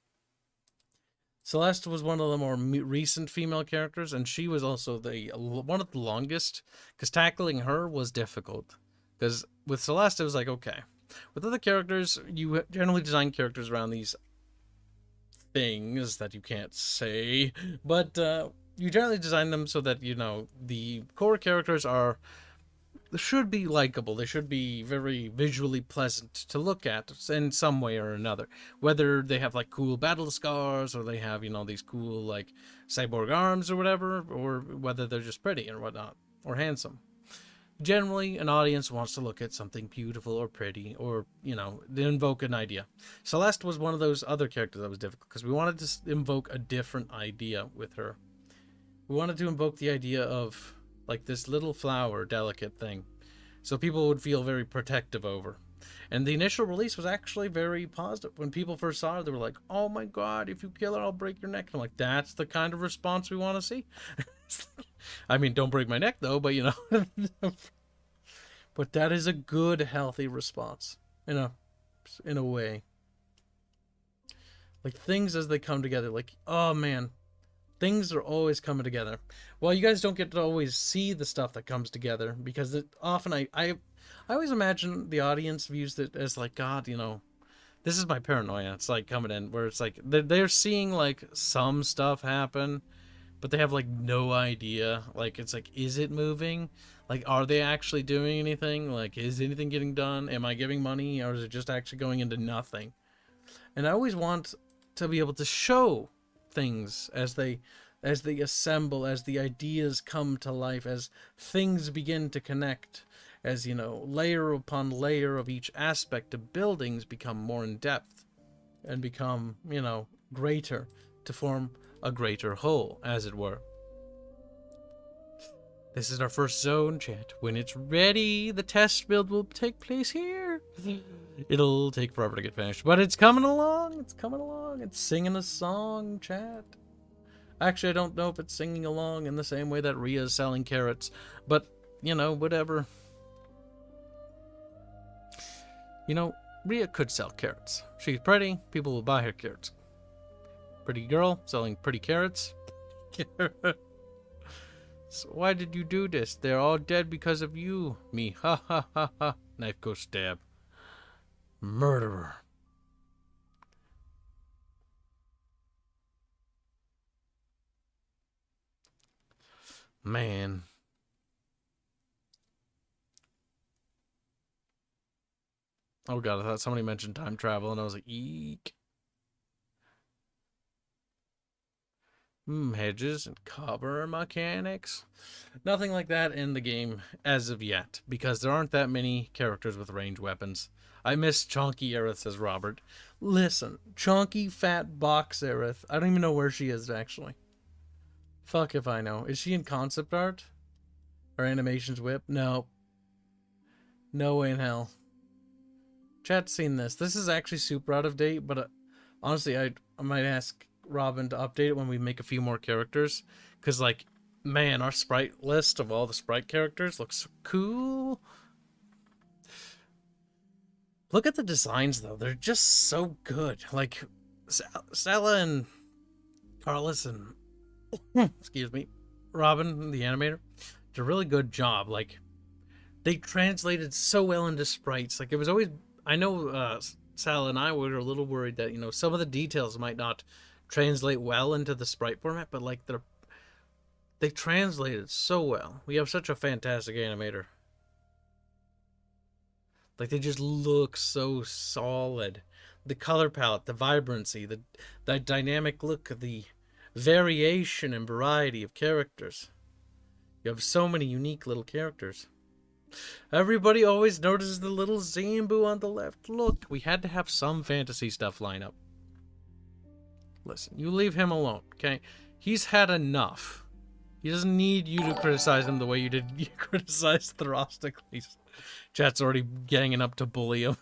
Celeste was one of the more recent female characters, and she was also one of the longest, because tackling her was difficult. Because with Celeste, it was like, okay. With other characters, you generally design characters around these things that you can't say, but you generally design them so that, you know, the core characters should be likable. They should be very visually pleasant to look at in some way or another. Whether they have, like, cool battle scars, or they have, you know, these cool, like, cyborg arms or whatever, or whether they're just pretty or whatnot, or handsome. Generally, an audience wants to look at something beautiful or pretty, or, you know, invoke an idea. Celeste was one of those other characters that was difficult, because we wanted to invoke a different idea with her. We wanted to invoke the idea of, like, this little flower, delicate thing, so people would feel very protective over. And the initial release was actually very positive. When people first saw her, they were like, oh my god, if you kill her, I'll break your neck. And I'm like, that's the kind of response we want to see. I mean, don't break my neck, though, but, you know. But that is a good, healthy response. In a way. Like, things as they come together. Like, oh, man. Things are always coming together. Well, you guys don't get to always see the stuff that comes together, because often I always imagine the audience views it as like, God, you know, this is my paranoia. It's like coming in where it's like they're seeing, like, some stuff happen, but they have, like, no idea. Like, it's like, is it moving? Like, are they actually doing anything? Like, is anything getting done? Am I giving money, or is it just actually going into nothing? And I always want to be able to show things as they assemble, as the ideas come to life, as things begin to connect, as, you know, layer upon layer of each aspect of buildings become more in depth and become, you know, greater to form a greater whole, as it were. This is our first zone, chat. When it's ready, the test build will take place here. It'll take forever to get finished, but it's coming along. It's coming along. It's singing a song, chat. Actually, I don't know if it's singing along in the same way that Rhea is selling carrots, but, you know, whatever. You know, Rhea could sell carrots. She's pretty. People will buy her carrots. Pretty girl selling pretty carrots. So why did you do this? They're all dead because of you. Me. Ha ha ha ha. Knife goes stab. Murderer. Man. Oh god, I thought somebody mentioned time travel and I was like, eek. Hedges and cover mechanics. Nothing like that in the game as of yet, because there aren't that many characters with ranged weapons. I miss Chonky Aerith, says Robert. Listen, Chonky Fat Box Aerith. I don't even know where she is, actually. Fuck if I know. Is she in concept art? Or Animations Whip? No. No way in hell. Chat's seen this. This is actually super out of date, but honestly, I might ask Robin to update it when we make a few more characters, because, like, man, our sprite list of all the sprite characters looks so cool. Look at the designs, though. They're just so good. Like, Sala and Carlos and excuse me, Robin, the animator, did a really good job. Like, they translated so well into sprites. Like, it was always, I know Sala and I were a little worried that, you know, some of the details might not translate well into the sprite format, but, like, they translated so well. We have such a fantastic animator. Like, they just look so solid. The color palette, the vibrancy, the dynamic look, the variation and variety of characters. You have so many unique little characters. Everybody always notices the little Zambu on the left. Look, we had to have some fantasy stuff line up. Listen, you leave him alone, okay? He's had enough. He doesn't need you to criticize him the way you did you criticize Throsticles. Chat's already ganging up to bully him.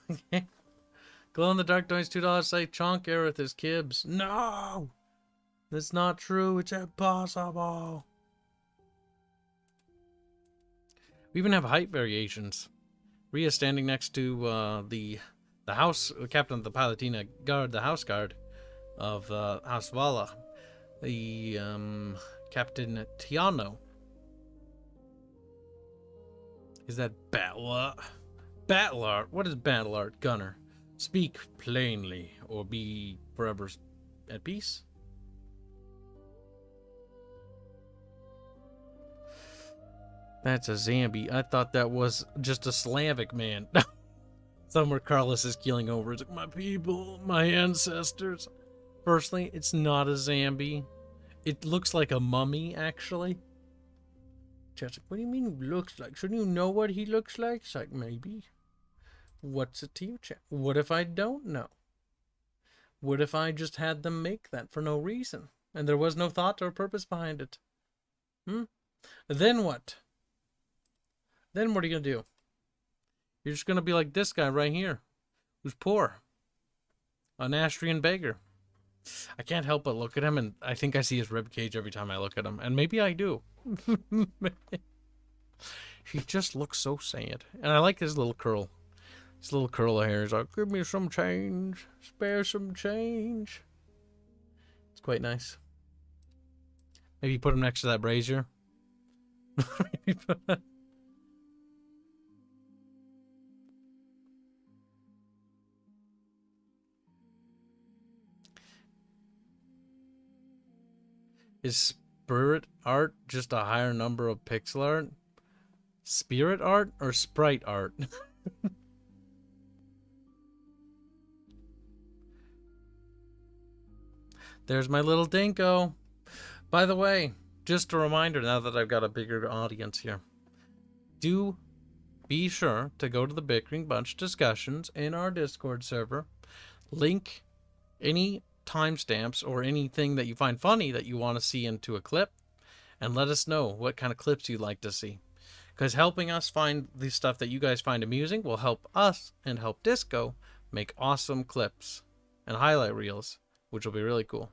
Glow in the dark noise $2 say Chonk Aerith is Kibs. No! That's not true. It's impossible. We even have height variations. Rhea standing next to the house captain of the Palatina guard, the house guard of House Vala. The Captain Tiano. Is that battle art? Battle art? What is battle art, Gunner? Speak plainly, or be forever at peace? That's a Zambi. I thought that was just a Slavic man. Somewhere Carlos is keeling over. It's like, my people, my ancestors. Personally, it's not a Zambi. It looks like a mummy, actually. Chat's like, what do you mean looks like? Shouldn't you know what he looks like? It's like, maybe. What's it to you, chat? What if I don't know? What if I just had them make that for no reason? And there was no thought or purpose behind it? Then what? Then what are you going to do? You're just going to be like this guy right here, who's poor. An Astrian beggar. I can't help but look at him, and I think I see his ribcage every time I look at him. And maybe I do. He just looks so sad. And I like his little curl. His little curl of hair. He's like, give me some change. Spare some change. It's quite nice. Maybe put him next to that brazier. Is spirit art just a higher number of pixel art? Spirit art or sprite art? There's my little dinko. By the way, just a reminder now that I've got a bigger audience here. Do be sure to go to the Bickering Bunch discussions in our Discord server. Link any timestamps or anything that you find funny that you want to see into a clip, and let us know what kind of clips you'd like to see, because helping us find the stuff that you guys find amusing will help us and help Disco make awesome clips and highlight reels, which will be really cool.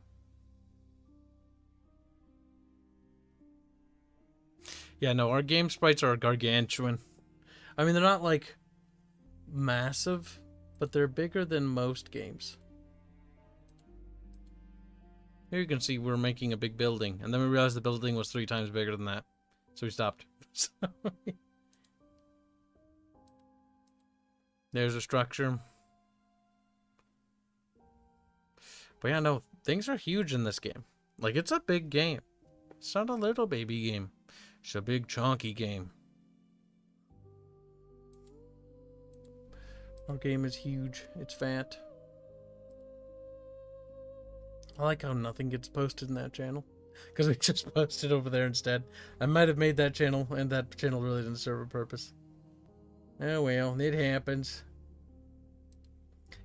Yeah, no, our game sprites are gargantuan. I mean, they're not like massive, but they're bigger than most games. Here you can see we're making a big building, and then we realized the building was 3 times bigger than that, so we stopped. There's a structure. But yeah, no, things are huge in this game. Like, it's a big game. It's not a little baby game. It's a big chunky game. Our game is huge. It's fat. I like how nothing gets posted in that channel, because we just posted over there instead. I might have made that channel, and that channel really didn't serve a purpose. Oh well, it happens.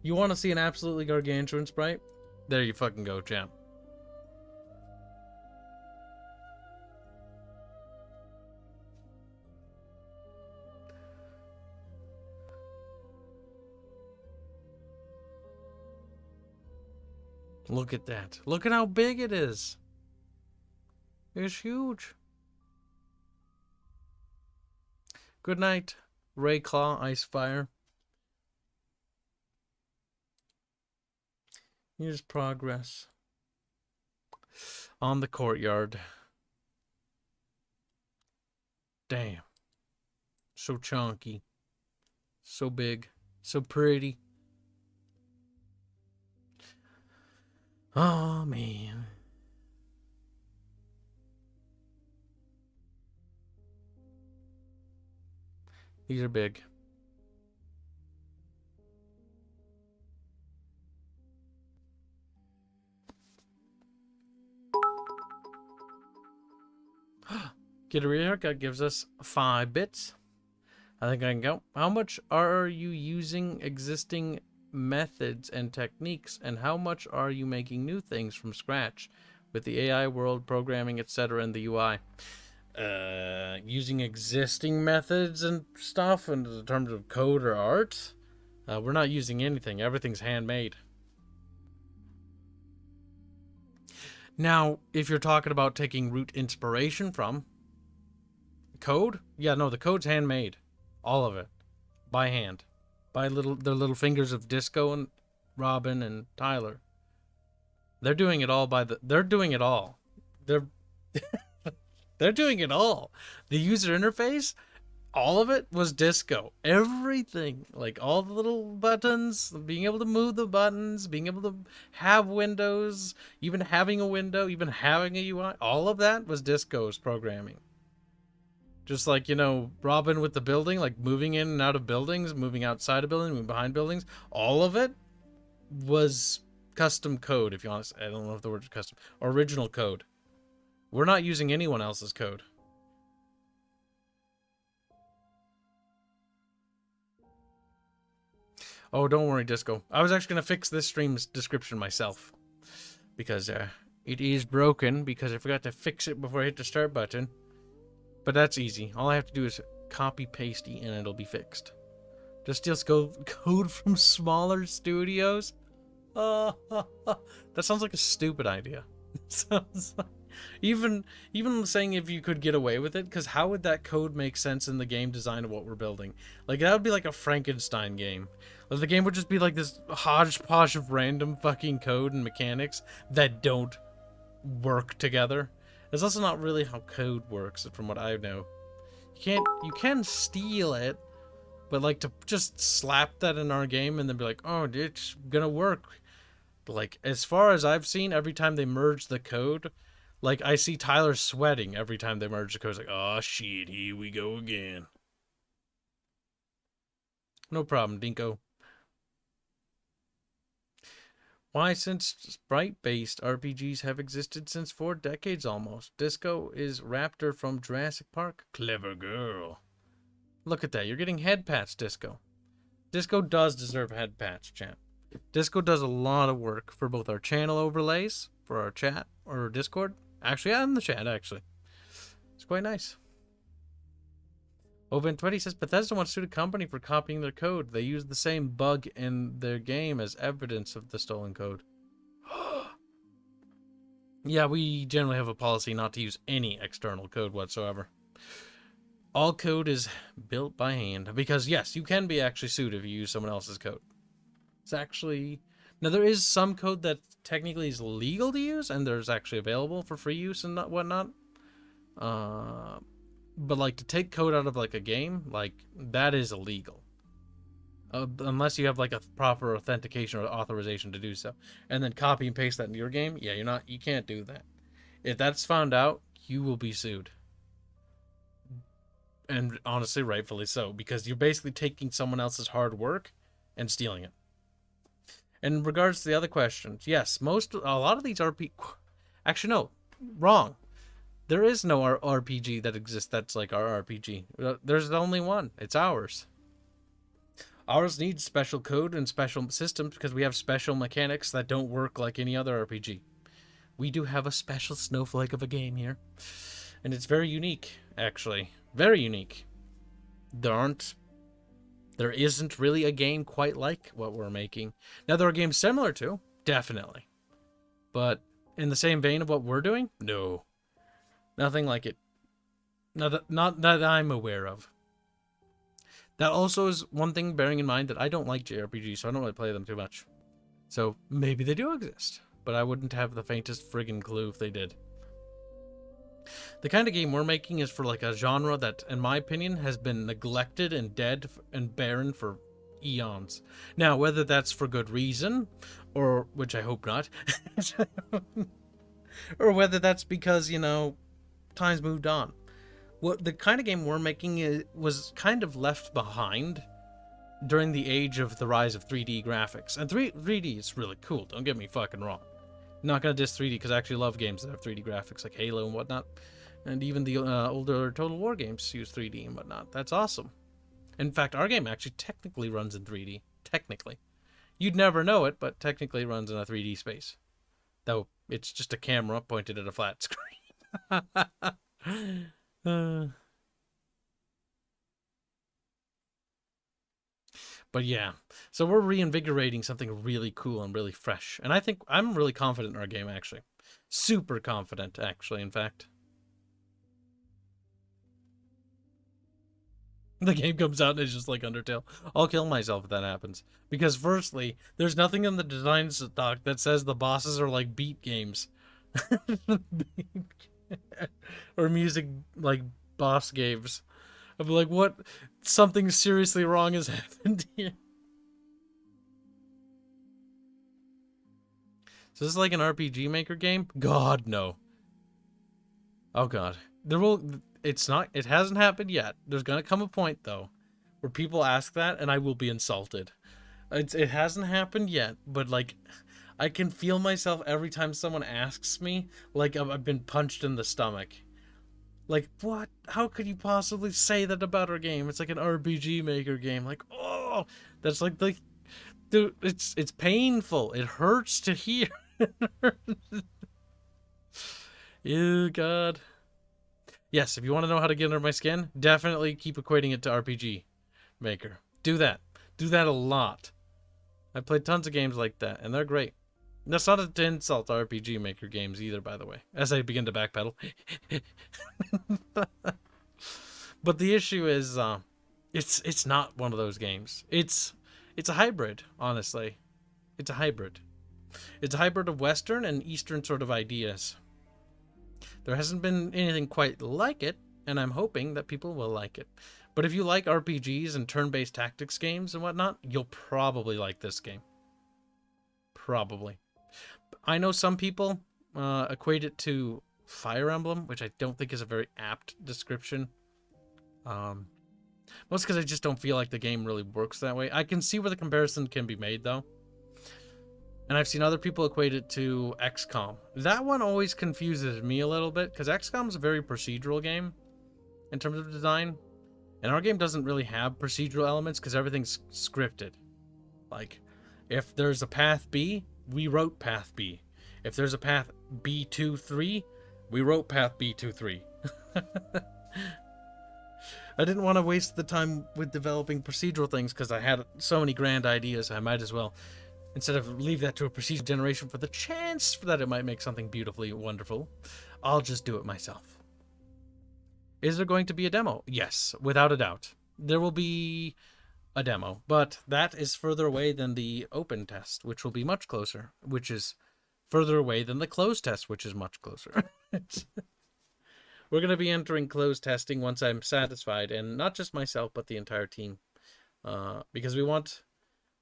You want to see an absolutely gargantuan sprite? There you fucking go, champ. Look at that. Look at how big it is. It's huge. Good night, Rayclaw Icefire. Here's progress on the courtyard. Damn. So chunky. So big. So pretty. Oh, man. These are big. Get a haircut gives us 5 bits. I think I can go. How much are you using existing methods and techniques, and how much are you making new things from scratch with the AI world, programming, etc., and the UI? Using existing methods and stuff in terms of code or art, we're not using anything. Everything's handmade. Now, if you're talking about taking root inspiration from code, yeah, no, the code's handmade. All of it. By hand. By the little fingers of Disco and Robin and Tyler. They're doing it all they're doing it all. They're doing it all. The user interface, all of it was Disco. Everything, like all the little buttons, being able to move the buttons, being able to have windows, even having a window, even having a UI, all of that was Disco's programming. Just like, you know, Robin with the building, like moving in and out of buildings, moving outside of buildings, moving behind buildings, all of it was custom code, if you want to. I don't know if the word is custom. Original code. We're not using anyone else's code. Oh, don't worry, Disco. I was actually going to fix this stream's description myself. Because it is broken, because I forgot to fix it before I hit the start button. But that's easy. All I have to do is copy paste and it'll be fixed. Just steal code from smaller studios? That sounds like a stupid idea. Sounds like, even saying if you could get away with it, because how would that code make sense in the game design of what we're building? Like, that would be like a Frankenstein game. Like, the game would just be like this hodgepodge of random fucking code and mechanics that don't work together. It's also not really how code works, from what I know. You can steal it, but like to just slap that in our game and then be like, oh, it's gonna work. Like, as far as I've seen, every time they merge the code, like, I see Tyler sweating every time they merge the code. It's like, oh shit, here we go again. No problem, Dinko. Why, since sprite-based RPGs have existed since 4 decades almost. Disco is Raptor from Jurassic Park. Clever girl. Look at that. You're getting head pats, Disco. Disco does deserve head pats, chat. Disco does a lot of work for both our channel overlays, for our chat, or Discord. Actually, yeah, in the chat, actually. It's quite nice. Oven20 says, Bethesda wants to sue the company for copying their code. They use the same bug in their game as evidence of the stolen code. Yeah, we generally have a policy not to use any external code whatsoever. All code is built by hand. Because, yes, you can be actually sued if you use someone else's code. It's actually... Now, there is some code that technically is legal to use, and there's actually available for free use and whatnot. But, like, to take code out of, like, a game, like, that is illegal. Unless you have, like, a proper authentication or authorization to do so. And then copy and paste that into your game, yeah, you can't do that. If that's found out, you will be sued. And honestly, rightfully so, because you're basically taking someone else's hard work and stealing it. In regards to the other questions, yes, a lot of these RP... Actually, no, wrong. There is no RPG that exists that's like our RPG. There's only one. It's ours. Ours needs special code and special systems because we have special mechanics that don't work like any other RPG. We do have a special snowflake of a game here. And it's very unique, actually. Very unique. There isn't really a game quite like what we're making. Now, there are games similar to, definitely. But in the same vein of what we're doing, no. Nothing like it. Not that I'm aware of. That also is one thing bearing in mind that I don't like JRPGs, so I don't really play them too much. So maybe they do exist, but I wouldn't have the faintest friggin' clue if they did. The kind of game we're making is for like a genre that, in my opinion, has been neglected and dead and barren for eons. Now, whether that's for good reason, or, which I hope not, or whether that's because, you know, time's moved on. What the kind of game we're making was kind of left behind during the age of the rise of 3D graphics. And 3D is really cool, don't get me fucking wrong. I'm not going to diss 3D because I actually love games that have 3D graphics like Halo and whatnot. And even the older Total War games use 3D and whatnot. That's awesome. In fact, our game actually technically runs in 3D. Technically. You'd never know it, but technically runs in a 3D space. Though it's just a camera pointed at a flat screen. But yeah, so we're reinvigorating something really cool and really fresh. And I think I'm really confident in our game, actually. Super confident, actually, in fact. The game comes out and it's just like Undertale. I'll kill myself if that happens. Because firstly, there's nothing in the design stock that says the bosses are like beat games. Or music like boss games. I'd be like, what? Something seriously wrong has happened here. So this is like an RPG Maker game? God, no. Oh god. It hasn't happened yet. There's gonna come a point though where people ask that and I will be insulted. It hasn't happened yet, but like I can feel myself every time someone asks me like I've been punched in the stomach. Like, what? How could you possibly say that about our game? It's like an RPG Maker game. Like, oh, that's like dude, it's painful. It hurts to hear. Ew, God. Yes, if you want to know how to get under my skin, definitely keep equating it to RPG Maker. Do that. Do that a lot. I've played tons of games like that, and they're great. That's not to insult RPG Maker games either, by the way, as I begin to backpedal. But the issue is, it's not one of those games. It's a hybrid, honestly. It's a hybrid. It's a hybrid of Western and Eastern sort of ideas. There hasn't been anything quite like it, and I'm hoping that people will like it. But if you like RPGs and turn-based tactics games and whatnot, you'll probably like this game. Probably. I know some people equate it to Fire Emblem, which I don't think is a very apt description. Most because I just don't feel like the game really works that way. I can see where the comparison can be made, though. And I've seen other people equate it to XCOM. That one always confuses me a little bit, because XCOM is a very procedural game in terms of design. And our game doesn't really have procedural elements, because everything's scripted. Like, if there's a path B, we wrote path B. If there's a path B23, we wrote path B23. I didn't want to waste the time with developing procedural things because I had so many grand ideas. I might as well, instead of leave that to a procedural generation for the chance that it might make something beautifully wonderful, I'll just do it myself. Is there going to be a demo? Yes, without a doubt. There will be a demo, but that is further away than the open test, which will be much closer, which is further away than the closed test, which is much closer. We're going to be entering closed testing once I'm satisfied, and not just myself, but the entire team. Because we want,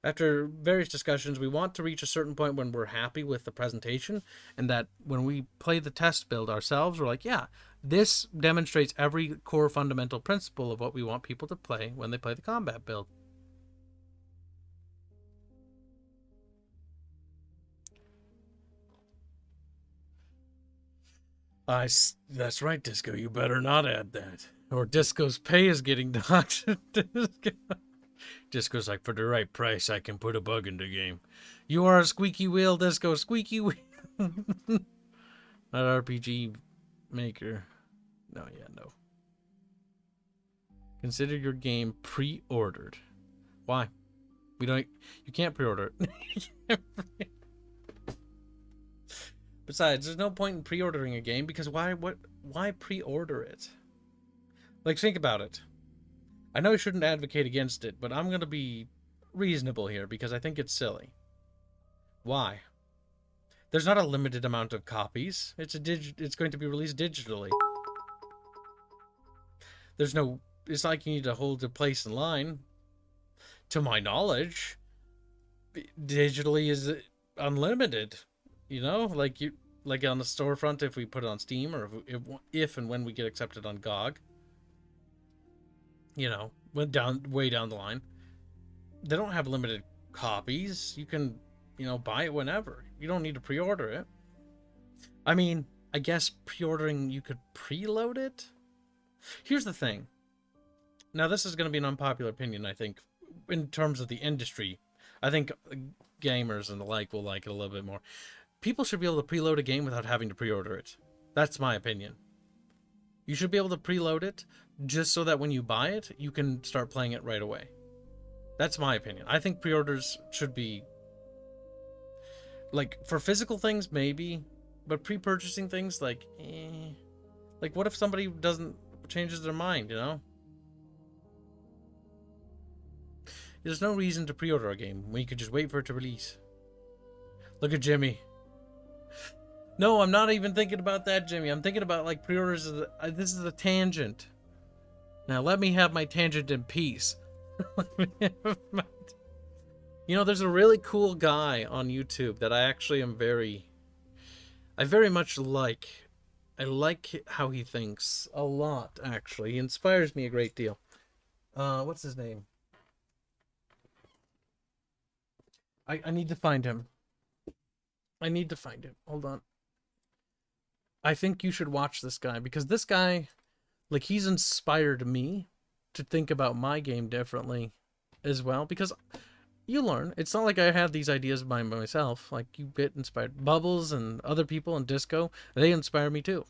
after various discussions, we want to reach a certain point when we're happy with the presentation, and that when we play the test build ourselves, we're like, yeah, this demonstrates every core fundamental principle of what we want people to play when they play the combat build. That's right, Disco. You better not add that. Or Disco's pay is getting docked. Disco's like, for the right price, I can put a bug in the game. You are a squeaky wheel, Disco. Squeaky wheel. Not RPG Maker. No, yeah, no. Consider your game pre-ordered. Why? You can't pre-order it. Besides, there's no point in pre-ordering a game because why pre-order it? Like, think about it. I know I shouldn't advocate against it, but I'm going to be reasonable here because I think it's silly. Why? There's not a limited amount of copies. It's going to be released digitally. It's not like you need to hold a place in line. To my knowledge, digitally is unlimited. You know, like on the storefront, if we put it on Steam, or if and when we get accepted on GOG, you know, way down the line, they don't have limited copies. You can, you know, buy it whenever. You don't need to pre-order it. I mean, I guess pre-ordering, you could preload it. Here's the thing. Now, this is going to be an unpopular opinion, I think, in terms of the industry. I think gamers and the like will like it a little bit more. People should be able to preload a game without having to pre-order it. That's my opinion. You should be able to preload it just so that when you buy it, you can start playing it right away. That's my opinion. I think pre-orders should be... like, for physical things, maybe. But pre-purchasing things, like, eh. Like, what if somebody changes their mind, you know? There's no reason to pre-order a game when you could just wait for it to release. Look at Jimmy. No, I'm not even thinking about that, Jimmy. I'm thinking about, like, pre-orders. This is a tangent. Now, let me have my tangent in peace. You know, there's a really cool guy on YouTube that I actually am I very much like. I like how he thinks a lot, actually. He inspires me a great deal. What's his name? I need to find him. I need to find him. Hold on. I think you should watch this guy, because this guy, like, he's inspired me to think about my game differently as well, because you learn. It's not like I had these ideas by myself. Like, you get inspired. Bubbles and other people in Disco, they inspire me too.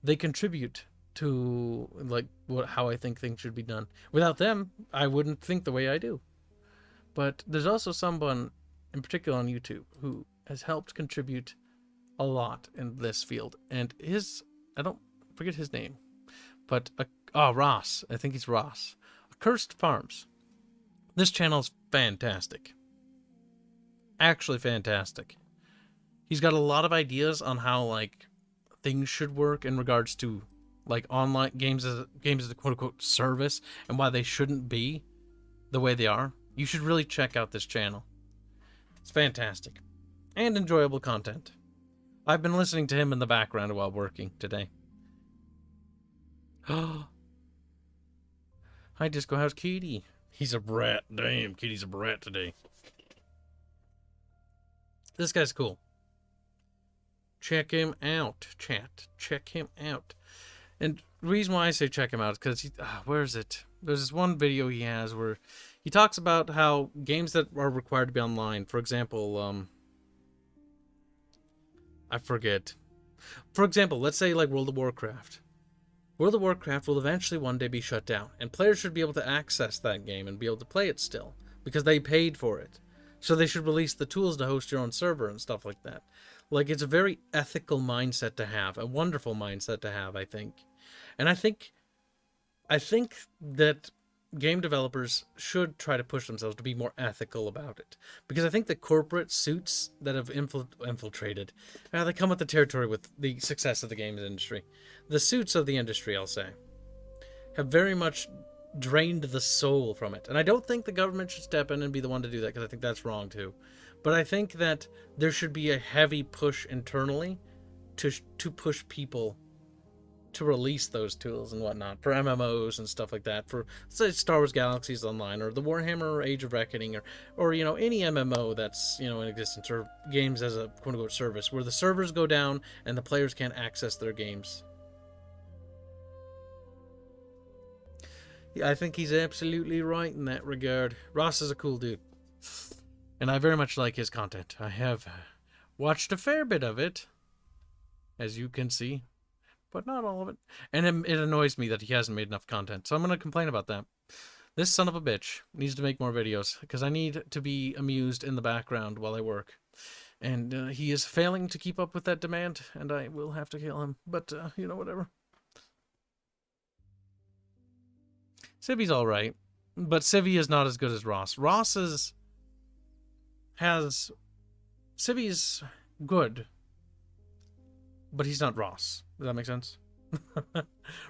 They contribute to, like, how I think things should be done. Without them, I wouldn't think the way I do. But there's also someone in particular on YouTube who has helped contribute a lot in this field. And I don't forget his name, but, Ross. I think he's Ross. Accursed Farms. This channel is fantastic. Actually fantastic. He's got a lot of ideas on how, like, things should work in regards to, like, online games as a quote-unquote service, and why they shouldn't be the way they are. You should really check out this channel. It's fantastic. And enjoyable content. I've been listening to him in the background while working today. Hi, Disco. How's Kitty? He's a brat. Damn, Kitty's a brat today. This guy's cool. Check him out, chat. Check him out. And the reason why I say check him out is because where is it? There's this one video he has where he talks about how games that are required to be online, for example, I forget. For example, let's say like World of Warcraft. World of Warcraft will eventually one day be shut down, and players should be able to access that game and be able to play it still, because they paid for it. So they should release the tools to host your own server and stuff like that. Like, it's a very ethical mindset to have, a wonderful mindset to have, I think. And I think that game developers should try to push themselves to be more ethical about it. Because I think the corporate suits that have infiltrated, they come with the territory with the success of the games industry. The suits of the industry, I'll say, have very much drained the soul from it. And I don't think the government should step in and be the one to do that, because I think that's wrong too. But I think that there should be a heavy push internally to push people to release those tools and whatnot for MMOs and stuff like that, for, say, Star Wars Galaxies Online, or the Warhammer Age of Reckoning, or you know, any MMO that's, you know, in existence, or games as a quote-unquote service, where the servers go down and the players can't access their games. Yeah, I think he's absolutely right in that regard. Ross is a cool dude, and I very much like his content. I have watched a fair bit of it, as you can see, but not all of it. And it annoys me that he hasn't made enough content, so I'm going to complain about that. This son of a bitch needs to make more videos, because I need to be amused in the background while I work. And he is failing to keep up with that demand, and I will have to kill him. But, you know, whatever. Civi's alright, but Civi is not as good as Ross. Civi's good, but he's not Ross. Does that make sense?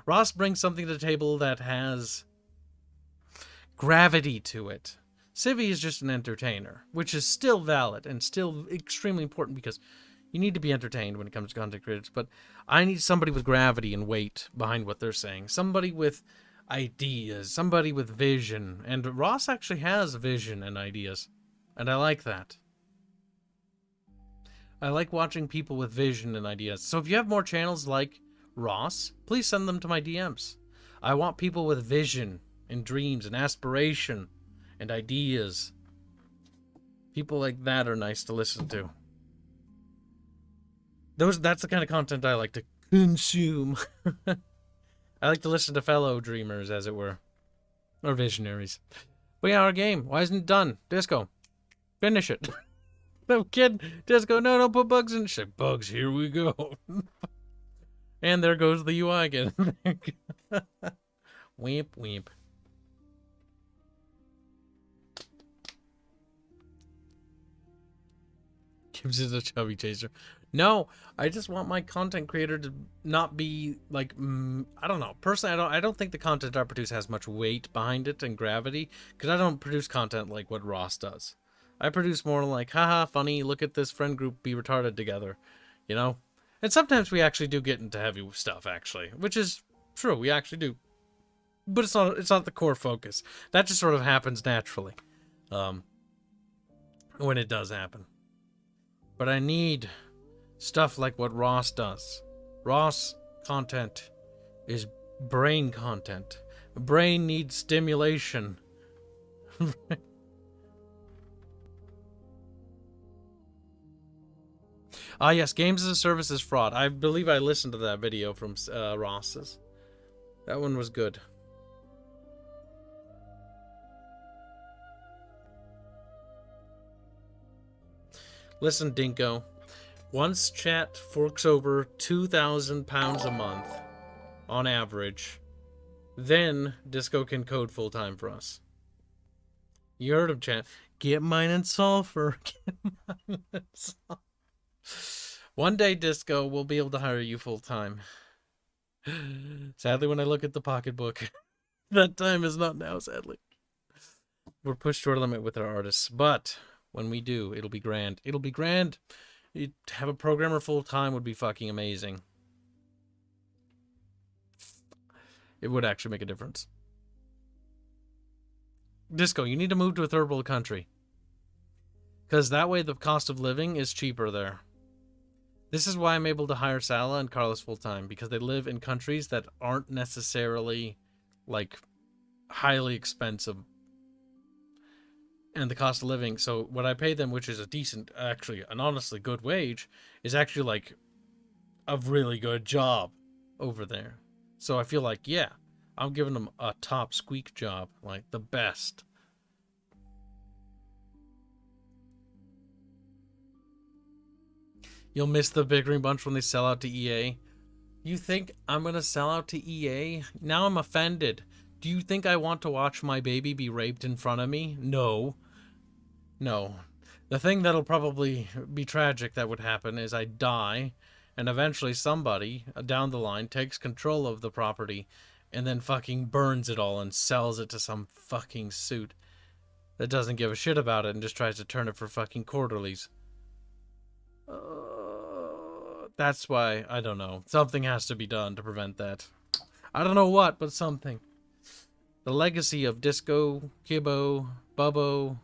Ross brings something to the table that has gravity to it. Civi is just an entertainer, which is still valid and still extremely important, because you need to be entertained when it comes to content creators. But I need somebody with gravity and weight behind what they're saying. Somebody with ideas, somebody with vision. And Ross actually has vision and ideas, and I like that. I like watching people with vision and ideas. So if you have more channels like Ross, please send them to my DMs. I want people with vision and dreams and aspiration and ideas. People like that are nice to listen to. That's the kind of content I like to consume. I like to listen to fellow dreamers, as it were. Or visionaries. But yeah, our game. Why isn't it done? Disco. Finish it. No kid. Disco, no, don't put bugs in. Shit, bugs, here we go. And there goes the UI again. Weep, weep. Kibs is a chubby chaser. No, I just want my content creator to not be like, I don't know. Personally, I don't think the content I produce has much weight behind it and gravity, because I don't produce content like what Ross does. I produce more like, haha, funny, look at this friend group be retarded together, you know? And sometimes we actually do get into heavy stuff, actually, which is true, we actually do. But it's not the core focus. That just sort of happens naturally, when it does happen. But I need stuff like what Ross does. Ross content is brain content. Brain needs stimulation. Ah, yes, games as a service is fraud. I believe I listened to that video from Ross's. That one was good. Listen, Dinko. Once chat forks over £2,000 a month, on average, then Disco can code full-time for us. You heard him, chat. Get mine in sulfur. Get mine in sulfur. One day, Disco will be able to hire you full-time. Sadly, when I look at the pocketbook, that time is not now, sadly. We're pushed to our limit with our artists, but when we do, it'll be grand. It'll be grand. You'd have a programmer full-time would be fucking amazing. It would actually make a difference. Disco, you need to move to a third world country. Because that way the cost of living is cheaper there. This is why I'm able to hire Sala and Carlos full-time. Because they live in countries that aren't necessarily, like, highly expensive. And the cost of living, so what I pay them, which is a decent, actually, an honestly good wage, is actually, like, a really good job over there. So I feel like, yeah, I'm giving them a top squeak job, like, the best. You'll miss the Bickering bunch when they sell out to EA. You think I'm gonna sell out to EA? Now I'm offended. Do you think I want to watch my baby be raped in front of me? No. No. The thing that'll probably be tragic that would happen is I die, and eventually somebody down the line takes control of the property and then fucking burns it all and sells it to some fucking suit that doesn't give a shit about it and just tries to turn it for fucking quarterlies. That's why, I don't know. Something has to be done to prevent that. I don't know what, but something. The legacy of Disco, Kibbo, Bubbo,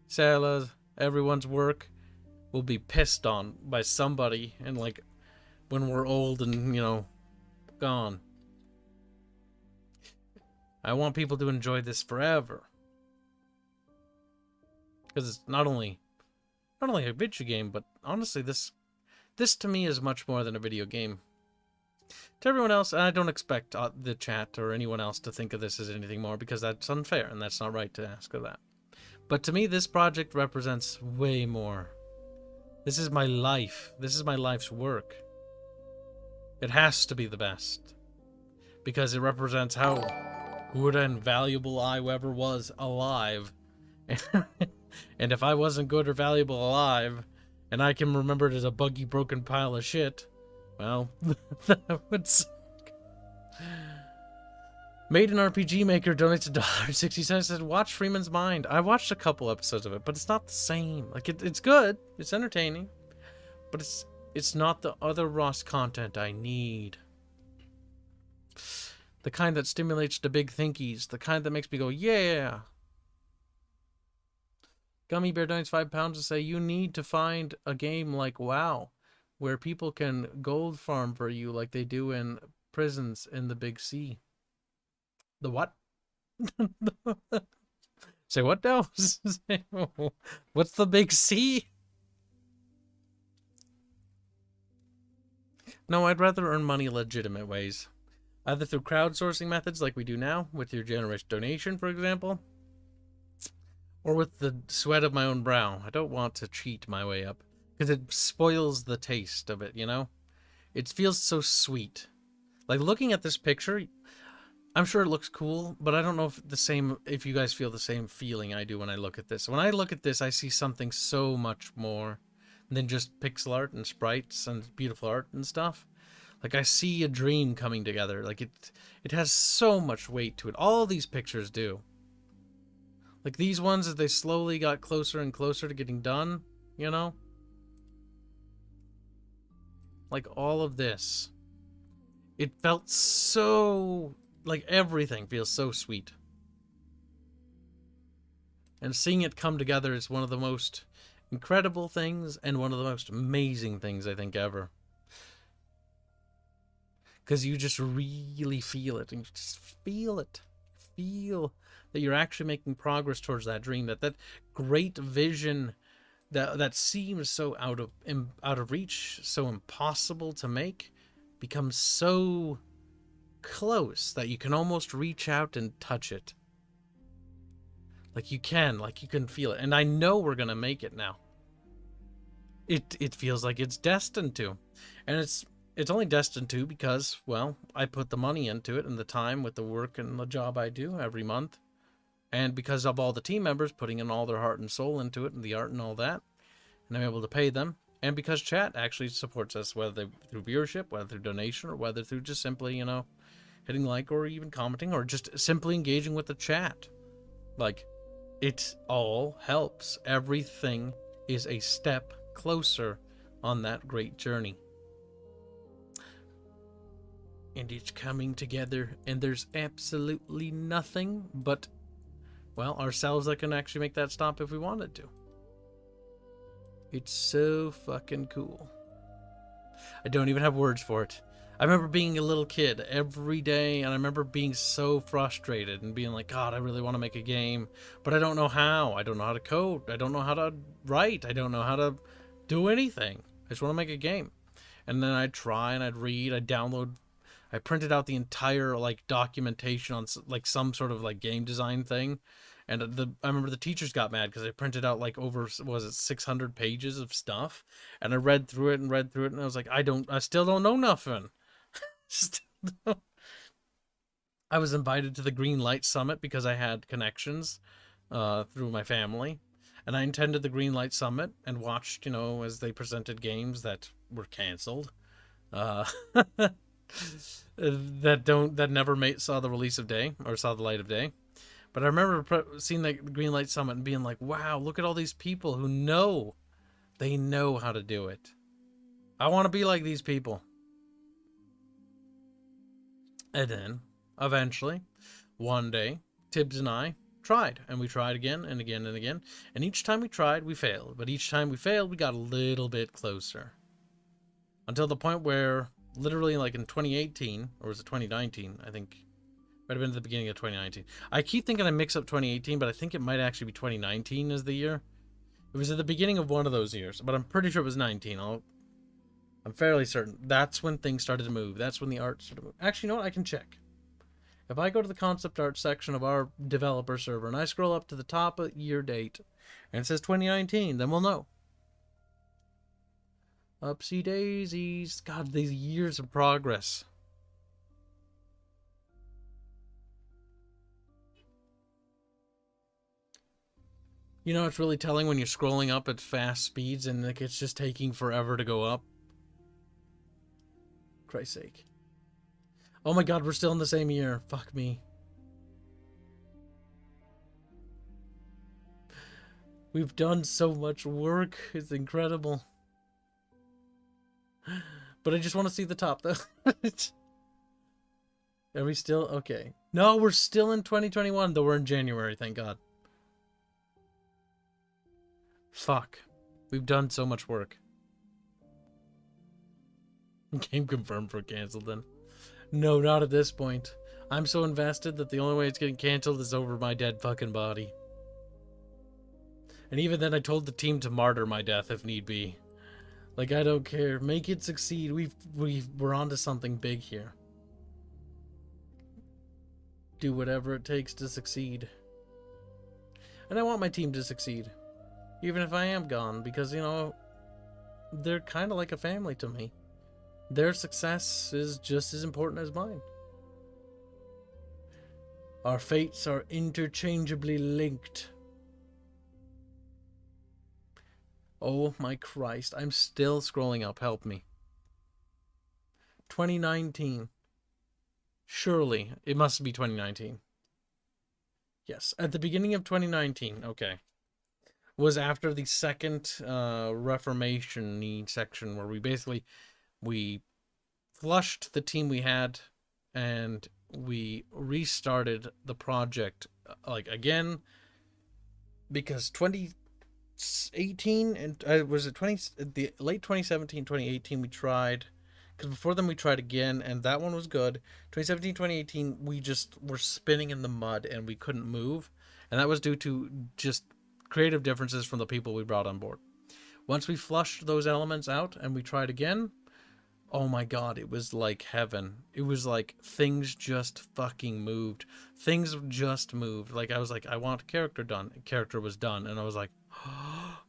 Sala, everyone's work will be pissed on by somebody, and like when we're old and, you know, gone. I want people to enjoy this forever. Because it's not only a video game, but honestly this to me is much more than a video game. To everyone else, I don't expect the chat or anyone else to think of this as anything more, because that's unfair and that's not right to ask of that. But to me, this project represents way more. This is my life. This is my life's work. It has to be the best. Because it represents how good and valuable I ever was alive. And if I wasn't good or valuable alive, and I can remember it as a buggy, broken pile of shit, well, that would suck. Made an RPG Maker donates $1.60. Says, watch Freeman's Mind. I watched a couple episodes of it, but it's not the same. Like, it's good. It's entertaining. But it's not the other Ross content I need. The kind that stimulates the big thinkies. The kind that makes me go, yeah. Gummy Bear donates £5 to say, you need to find a game like WoW, where people can gold farm for you like they do in prisons in the Big C. The what? Say what now? What's the big C? No, I'd rather earn money legitimate ways. Either through crowdsourcing methods like we do now, with your generous donation, for example, or with the sweat of my own brow. I don't want to cheat my way up, because it spoils the taste of it, you know? It feels so sweet. Like, looking at this picture, I'm sure it looks cool, but I don't know if you guys feel the same feeling I do when I look at this. When I look at this, I see something so much more than just pixel art and sprites and beautiful art and stuff. Like, I see a dream coming together. Like, it has so much weight to it. All these pictures do. Like, these ones, as they slowly got closer and closer to getting done, you know? Like, all of this. It felt so... Like, everything feels so sweet. And seeing it come together is one of the most incredible things and one of the most amazing things, I think, ever. Because you just really feel it. And you just feel it. Feel that you're actually making progress towards that dream. That great vision that seems so out of reach, so impossible to make, becomes so close that you can almost reach out and touch it. Like you can feel it. And I know we're gonna make it now. It feels like it's destined to. And it's only destined to because, well, I put the money into it and the time with the work and the job I do every month. And because of all the team members putting in all their heart and soul into it and the art and all that. And I'm able to pay them. And because chat actually supports us, whether through viewership, whether through donation, or whether through just simply, you know, hitting like or even commenting or just simply engaging with the chat. Like, it all helps. Everything is a step closer on that great journey. And it's coming together, and there's absolutely nothing but, well, ourselves that can actually make that stop if we wanted to. It's so fucking cool. I don't even have words for it. I remember being a little kid every day, and I remember being so frustrated and being like, God, I really want to make a game, but I don't know how. I don't know how to code. I don't know how to write. I don't know how to do anything. I just want to make a game. And then I'd try and I'd read. I'd download. I printed out the entire like documentation on like some sort of like game design thing. And I remember the teachers got mad because I printed out like over, was it 600 pages of stuff? And I read through it, and I was like, I still don't know nothing. I was invited to the Green Light Summit because I had connections through my family. And I attended the Green Light Summit and watched, you know, as they presented games that were canceled. That never saw the release of day, or saw the light of day. But I remember seeing the Green Light Summit and being like, wow, look at all these people who know. They know how to do it. I want to be like these people. And then, eventually, one day, Tibbs and I tried. And we tried again and again and again. And each time we tried, we failed. But each time we failed, we got a little bit closer. Until the point where, literally like in 2018, or was it 2019, I think... Might have been at the beginning of 2019. I keep thinking I mix up 2018, but I think it might actually be 2019 as the year. It was at the beginning of one of those years, but I'm pretty sure it was 19. I'm fairly certain. That's when things started to move. That's when the art started to move. Actually, you know what? I can check. If I go to the concept art section of our developer server and I scroll up to the top of year date and it says 2019, then we'll know. Upsy daisies. God, these years of progress. You know, it's really telling when you're scrolling up at fast speeds and like it's just taking forever to go up. Christ's sake. Oh my god, we're still in the same year. Fuck me. We've done so much work. It's incredible. But I just want to see the top though. Are we still? Okay. No, we're still in 2021, though we're in January, thank god. Fuck. We've done so much work. Game confirmed for cancelled then. No, not at this point. I'm so invested that the only way it's getting canceled is over my dead fucking body. And even then I told the team to martyr my death if need be. Like, I don't care. Make it succeed. We're onto something big here. Do whatever it takes to succeed. And I want my team to succeed. Even if I am gone. Because, you know, they're kind of like a family to me. Their success is just as important as mine. Our fates are interchangeably linked. Oh my Christ, I'm still scrolling up, help me. 2019. Surely, it must be 2019. Yes, at the beginning of 2019, okay. Was after the second Reformation section where we flushed the team we had and we restarted the project like again because 2018 and was it the late 2017 2018 we tried, because before then we tried again and that one was good. 2017 2018 we just were spinning in the mud and we couldn't move, and that was due to just creative differences from the people we brought on board. Once we flushed those elements out and we tried again, oh my god, it was like heaven. It was like things just fucking moved. Things just moved. Like, I was like, I want character done. Character was done. And I was like, oh,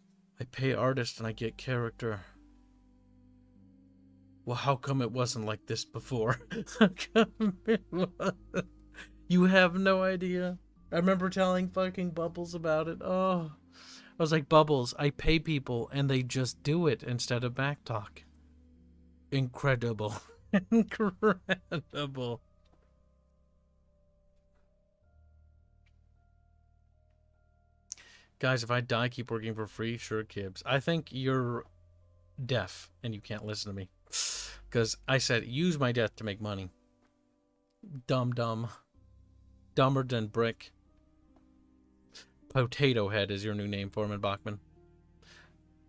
I pay artist and I get character. Well, how come it wasn't like this before? How come it wasn't? You have no idea. I remember telling fucking Bubbles about it. Oh, I was like, Bubbles, I pay people and they just do it instead of backtalk. Incredible. Incredible. Guys, if I die, keep working for free. Sure, Kibs. I think you're deaf and you can't listen to me. Because I said, use my death to make money. Dumb. Dumber than brick. Potato Head is your new name, Foreman Bachman.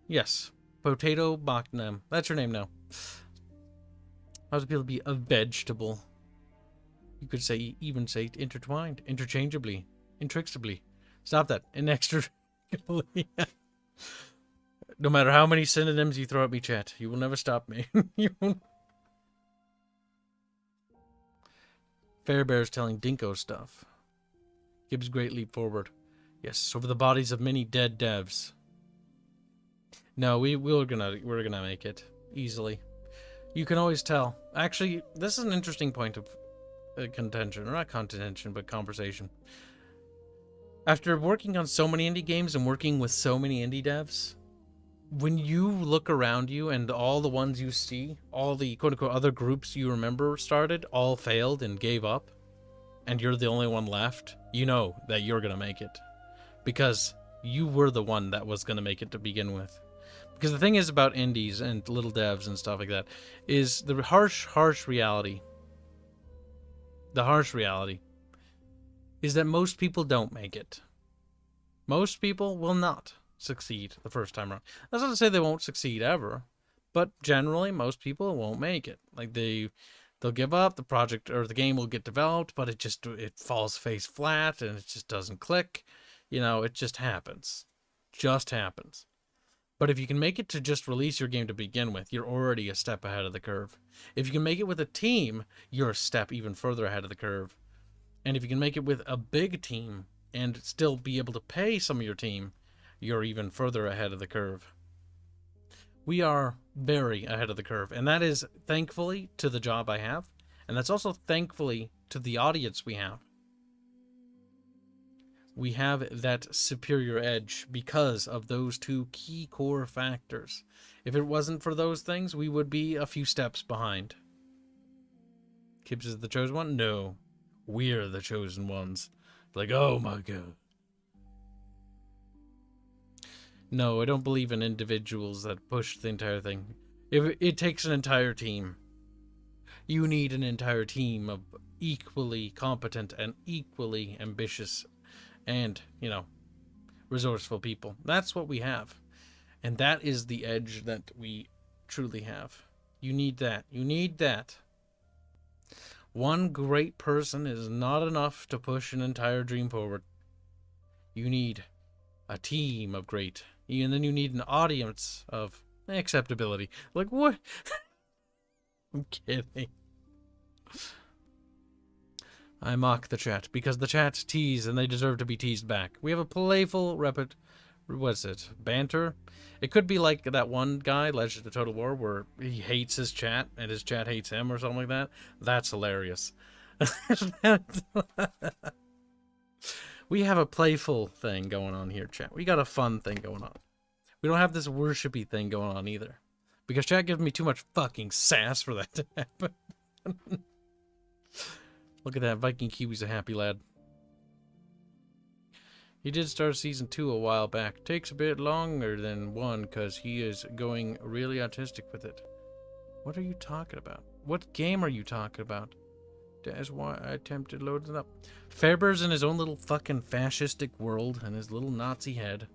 Yes. Potato Bachman. That's your name now. How does it feel to be a vegetable? You could say, even say intertwined, interchangeably, intricably. Stop that. Inextricably. No matter how many synonyms you throw at me, chat, you will never stop me. Fairbear's telling Dinko stuff. Gibbs' great leap forward. Yes, over the bodies of many dead devs. No, we're gonna make it easily. You can always tell. Actually, this is an interesting point of contention, or not contention, but conversation. After working on so many indie games and working with so many indie devs, when you look around you and all the ones you see, all the quote-unquote other groups you remember started, all failed and gave up, and you're the only one left, you know that you're going to make it. Because you were the one that was going to make it to begin with. Because the thing is about indies and little devs and stuff like that, is the harsh reality. The harsh reality is that most people don't make it. Most people will not succeed the first time around. That's not to say they won't succeed ever, but generally most people won't make it. Like they'll give up, the project or the game will get developed, but it falls face flat and it just doesn't click. You know, it just happens. Just happens. But if you can make it to just release your game to begin with, you're already a step ahead of the curve. If you can make it with a team, you're a step even further ahead of the curve. And if you can make it with a big team and still be able to pay some of your team, you're even further ahead of the curve. We are very ahead of the curve. And that is thankfully to the job I have. And that's also thankfully to the audience we have. We have that superior edge because of those two key core factors. If it wasn't for those things, we would be a few steps behind. Kibs is the chosen one? No. We're the chosen ones. Like, oh my god. No, I don't believe in individuals that push the entire thing. It takes an entire team. You need an entire team of equally competent and equally ambitious and, you know, resourceful people. That's what we have. And that is the edge that we truly have. You need that. You need that. One great person is not enough to push an entire dream forward. You need a team of great. And then you need an audience of acceptability. Like, what? I'm kidding. I mock the chat because the chat tease and they deserve to be teased back. We have a playful what's it? Banter? It could be like that one guy, Legend of Total War, where he hates his chat and his chat hates him or something like that. That's hilarious. We have a playful thing going on here, chat. We got a fun thing going on. We don't have this worshipy thing going on either. Because chat gives me too much fucking sass for that to happen. Look at that. Viking Kiwi's a happy lad. He did start season 2 a while back. Takes a bit longer than 1 because he is going really autistic with it. What are you talking about? What game are you talking about? That's why I attempted loading it up. Faber's in his own little fucking fascistic world and his little Nazi head.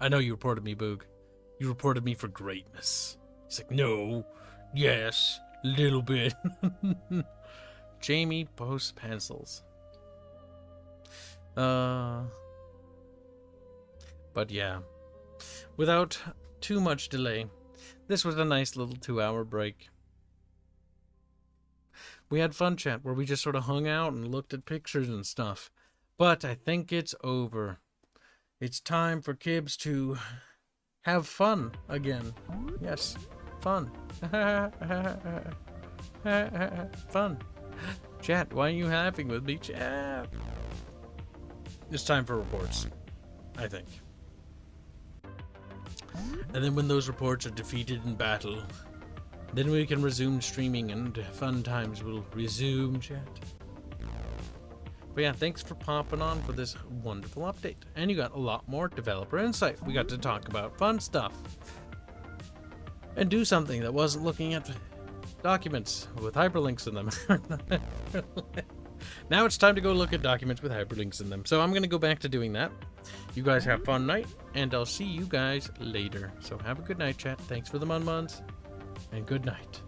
I know you reported me, Boog. You reported me for greatness. He's like, no, yes, little bit. Jamie posts pencils. But yeah, without too much delay, this was a nice little 2-hour break. We had fun chat where we just sort of hung out and looked at pictures and stuff. But I think it's over. It's time for Kibs to have fun again. Yes, fun. Fun. Chat, why are you laughing with me, chat? It's time for reports, I think. And then when those reports are defeated in battle, then we can resume streaming and fun times will resume, chat. But yeah, thanks for popping on for this wonderful update. And you got a lot more developer insight. We got to talk about fun stuff. And do something that wasn't looking at documents with hyperlinks in them. Now it's time to go look at documents with hyperlinks in them. So I'm going to go back to doing that. You guys have fun night, and I'll see you guys later. So have a good night, chat. Thanks for the mun-muns, and good night.